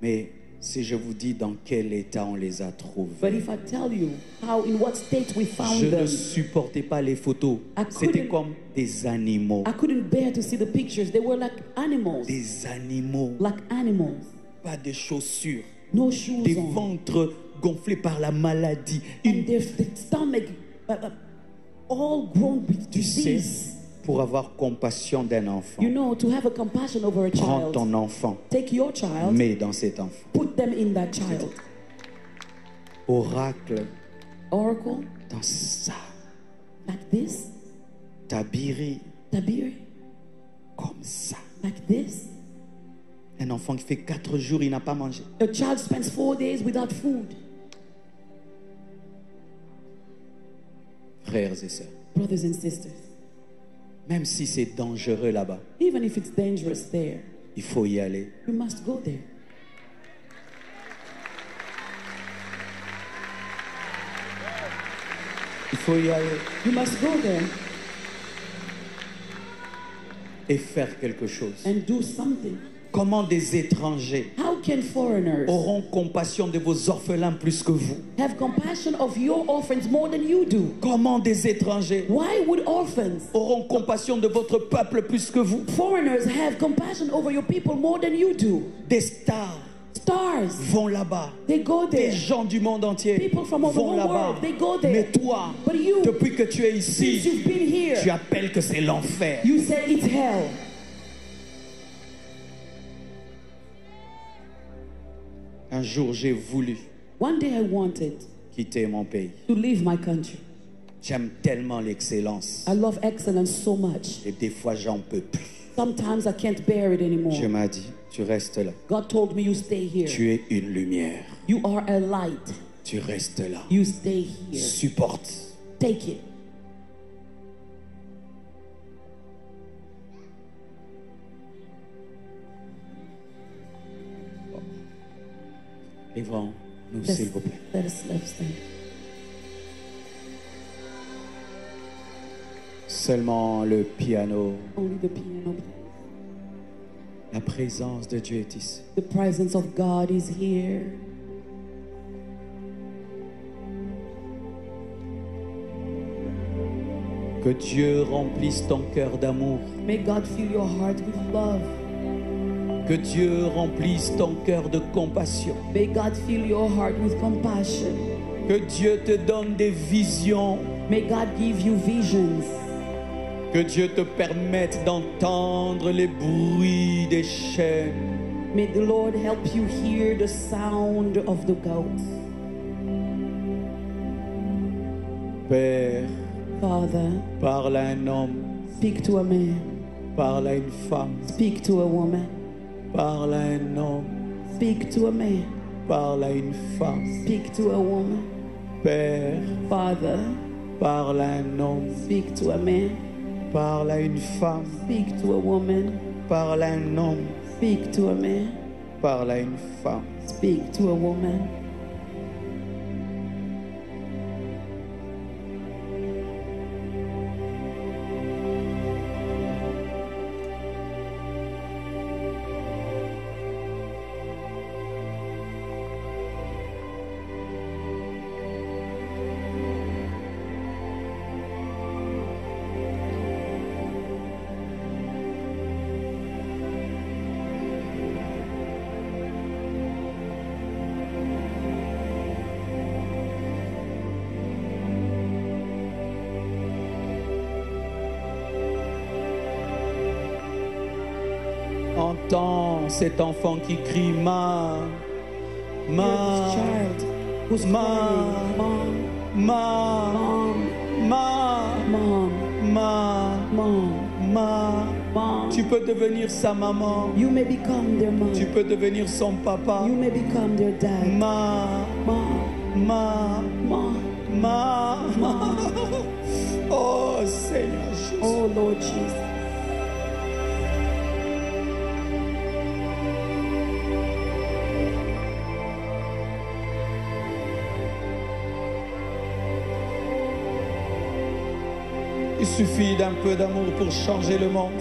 Mais si je vous dis dans quel état on les a But trouvés, if I tell you in what state we found je ne them, supportais pas les photos. I C'était couldn't- comme des animaux. I couldn't bear to see the pictures. They were like animals. Des animaux. Like animals. Pas de chaussures. No shoes Des on. ventres gonflés par la maladie. And their stomach all grown with Tu sais, disease. pour avoir compassion d'un enfant, You know, to have a compassion over a prends child, ton enfant, take your child, mets dans cet enfant. put them in that child. Oracle, Oracle, dans ça. like this. Tabiri, Tabir, comme ça. like this. Un enfant qui fait 4 jours, il n'a pas mangé. A child spends 4 days without food. Frères et sœurs, Brothers and sisters, même si c'est dangereux là-bas, even if it's dangerous there, il faut y aller. you must go there. Il faut y aller You must go there et faire quelque chose. and do something Comment des étrangers How can foreigners auront compassion de vos orphelins plus que vous? have compassion of your orphans more than you do? Comment des étrangers Why would orphans, auront compassion de votre peuple plus que vous? foreigners, have compassion over your people more than you do? Des stars Stars, vont là-bas. they go Des there. gens du monde entier People from all the vont whole là-bas. world, they go there. Mais toi, But you, depuis que tu es since ici, you've been here, tu appelles que c'est l'enfer. you say it's hell. Un jour, j'ai voulu One day I wanted quitter mon pays. to leave my country. J'aime tellement l'excellence. I love excellence so much. Et des fois, j'en peux plus. Sometimes I can't bear it anymore. Dieu m'a dit, tu restes là. God told me you stay here. Tu es une lumière. You are a light. Tu restes là. You stay here. Supporte. Take it. Livrons-nous, Let's- s'il vous plaît. let's stand. Seulement le piano. Only the piano. La présence de Dieu est ici. The presence of God is here. Que Dieu remplisse ton cœur d'amour. May God fill your heart with love. Que Dieu remplisse ton cœur de compassion. May God fill your heart with compassion. Que Dieu te donne des visions. May God give you visions. Que Dieu te permette d'entendre les bruits des chaînes. May the Lord help you hear the sound of the goats. Père, Father, parle à un homme, speak to a man. parle à une femme, Speak to a woman. parle à un homme, Speak to a man. parle à une femme. Speak to a woman. Père, Father, parle à un homme, speak to a man. parle à une femme, Speak to a woman. parle à un homme, Speak to a man. parle à une femme. Speak to a woman. Entends cet enfant qui crie ma, Hear this ma, child who's Ma. crying, Mom, ma, Mom, ma, Mom, ma, Mom, ma. Mom. Tu peux devenir sa maman. You may become their mom. Tu peux devenir son papa. You may become their dad. Ma, Mom, ma, Mom. ma. Oh Seigneur Jésus. Oh Lord Jesus. Il suffit d'un peu d'amour pour changer le monde.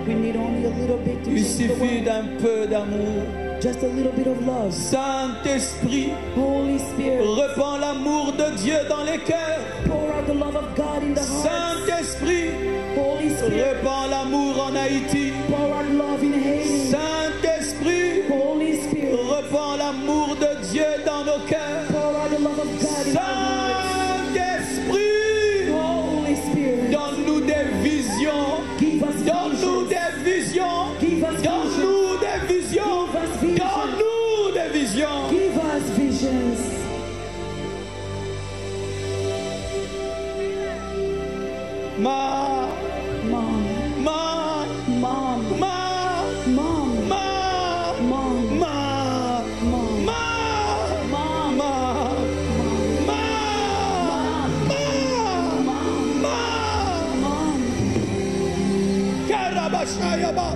We need only a little bit to Il change the suffit world. d'un peu d'amour. Just a little bit of love. Saint-Esprit, Holy Spirit, répands l'amour de Dieu dans les cœurs. pour out the love of God in the heart. Saint-Esprit, Holy Spirit, répands l'amour en Haïti. pour out love in Haiti. Saint-Esprit, Holy Spirit, répands l'amour de Dieu dans nos cœurs. pour out the love of God in our hearts. Saint-Esprit, Holy Spirit, donne-nous des visions. give us Donne-nous visions. des visions. Give us visions. Donne-nous des visions. Give us visions. Donne-nous des visions. Give us visions. Ma, Mom, ma, Mom, ma, Mom, ma, Mom, ma, Mom, ma, Mom, ma, Mom. Karabashayaba,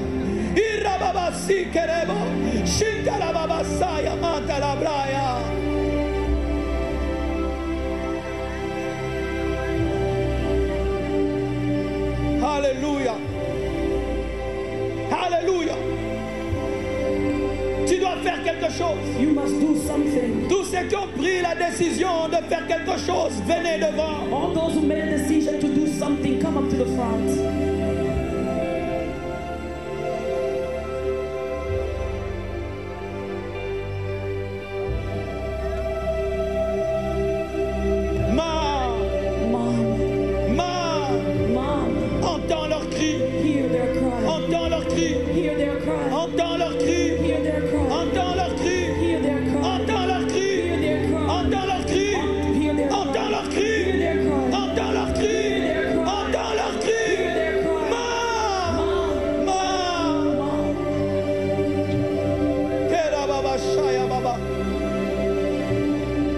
Irababasi Kerebo, Shinkarababasaya Matalabraya. Alléluia. Alléluia. must do something. Tous ceux qui ont pris la décision de faire quelque chose, venez devant. All those who made a decision to do something, come up to the front. Entends leurs cris. Hear their cry. Entends leurs cris. Hear their cry. Entends leurs cris. Hear their cry. Entends leurs cris. Hear their cry. Entends leurs cris. Hear their cry. Entends leurs cris. Hear their cry. Entends leurs cris. Hear their cry. Entends leurs cris. Hear their cry. Entends leurs cris. Hear their cry.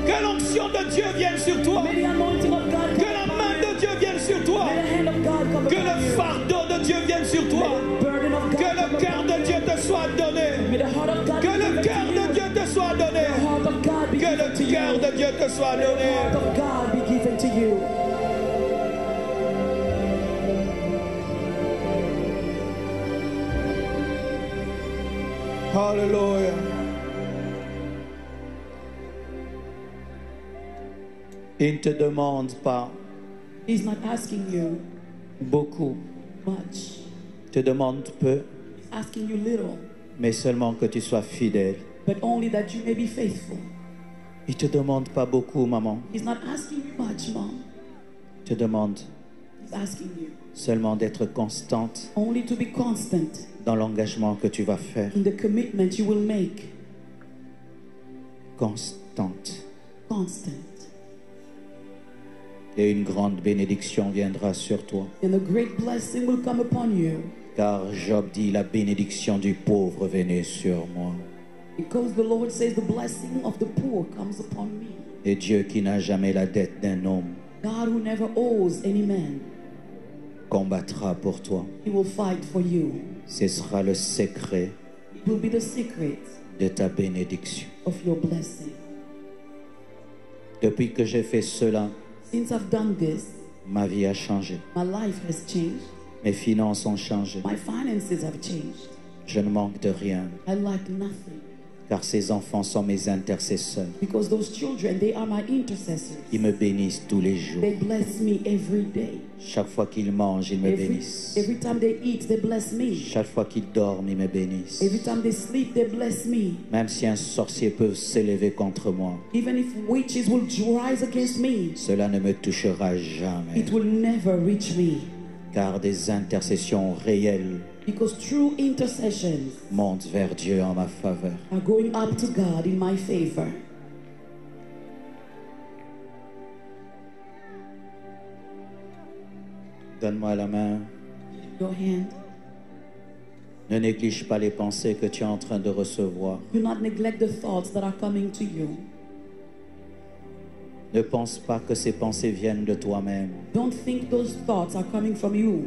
Que l'onction de Dieu vienne sur toi. May the anointing of God Que come la upon main you. de Dieu vienne sur toi. May the hand of God come Que upon le you. fardeau de Dieu vienne sur toi. May the burden of God Que come le cœur upon de Dieu te soit donné. you. May the heart of God Que be le given cœur to de you. Dieu te soit donné. The heart of God be Que given to le cœur you. de Dieu te soit May the donné. heart of God be given to you. Alléluia. Il ne te demande pas He's not asking you beaucoup, much. il te demande peu, He's asking you little, mais seulement que tu sois fidèle. but only that you may be faithful. Il ne te demande pas beaucoup, maman. He's not asking you much, Mom. Il te demande He's asking you seulement d'être constante only to be constant dans l'engagement que tu vas faire. in the commitment you will make. Constante. Constant. Et une grande bénédiction viendra sur toi. And a great blessing will come upon you. Car Job dit, la bénédiction du pauvre venait sur moi. Because the Lord says the blessing of the poor comes upon me. Et Dieu qui n'a jamais la dette d'un homme God who never owes any man, combattra pour toi. He will fight for you. Ce sera le secret It will be the secret de ta bénédiction. of your blessing. Depuis que j'ai fait cela, Since I've done this, ma vie a changé. my life has changed. Mes finances ont changé. My finances have changed. Je ne manque de rien, I lack nothing. car ces enfants sont mes intercesseurs. Because those children, they are my intercessors. Ils me bénissent tous les jours. They bless me every day. Chaque fois qu'ils mangent, ils me Every bénissent. time they eat, they bless me. Chaque fois qu'ils dorment, ils me bénissent. Every time they sleep, they bless me. Même si un sorcier peut s'élever contre moi, Even if witches will rise against me, cela ne me touchera jamais. it will never reach me. Car des intercessions réelles Because true intercessions montent vers Dieu en ma faveur. are going up to God in my favor. Donne-moi la main. Your hand. Ne néglige pas les pensées que tu es en train de recevoir. Do not neglect the thoughts that are coming to you. Ne pense pas que ces pensées viennent de toi-même. Don't think those thoughts are coming from you.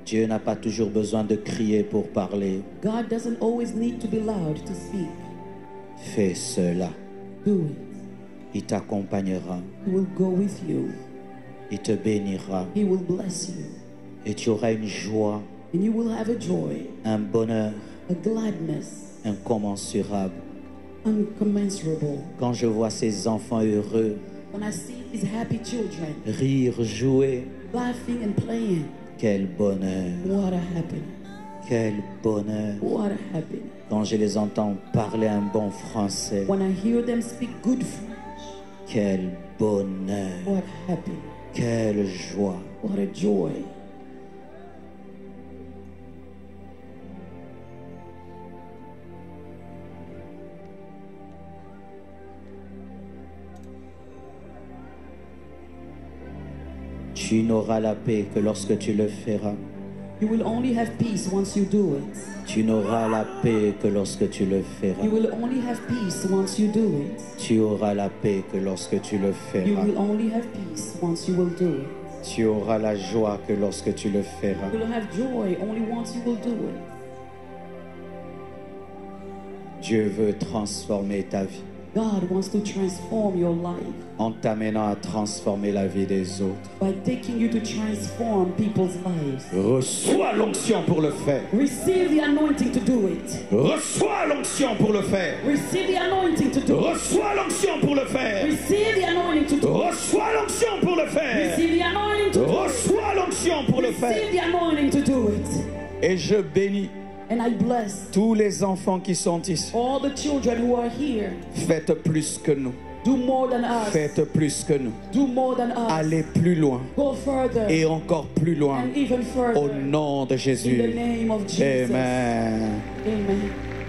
Dieu n'a pas toujours besoin de crier pour parler. God doesn't always need to be loud to speak. Fais cela. Do it. Il t'accompagnera. He will go with you. Il te bénira. He will bless you. Et tu auras une joie, And you will have a joy, un bonheur a gladness, incommensurable. uncommensurable. Quand je vois ces enfants heureux, When I see these happy children rire, jouer, laughing and playing, quel bonheur, what a happiness. quel bonheur. What a happiness. Quand je les entends parler un bon français, When I hear them speak good French, quel bonheur, what happiness. quelle joie. What a joy. Tu n'auras la paix que lorsque tu le feras. You will only have peace once you do it. Tu n'auras la paix que lorsque tu le feras. You will only have peace once you do it. Tu auras la paix que lorsque tu le You feras. will only have peace once you will do it. Tu auras la joie que lorsque tu le feras. You will have joy only once you will do it. Dieu veut transformer ta vie. God wants to transform your life en t'amenant à transformer la vie des autres. by taking you to transform people's lives. Reçois l'onction pour le faire. Receive the anointing to do it. Reçois l'onction pour le faire. Receive the anointing to do it. Reçois l'onction pour le faire. Receive the anointing to do it. Reçois l'onction pour le faire. Receive the anointing to do it. Reçois l'onction pour le faire. Receive the anointing to do it. Et je bénis And I bless tous les enfants qui sont ici. all the children who are here. Faites plus que nous. Do more than us. Faites plus que nous. Do more than us. Allez plus loin. Go further. Et encore plus loin. And even further. Au nom de In the Jésus. name of Jesus. Amen. Amen.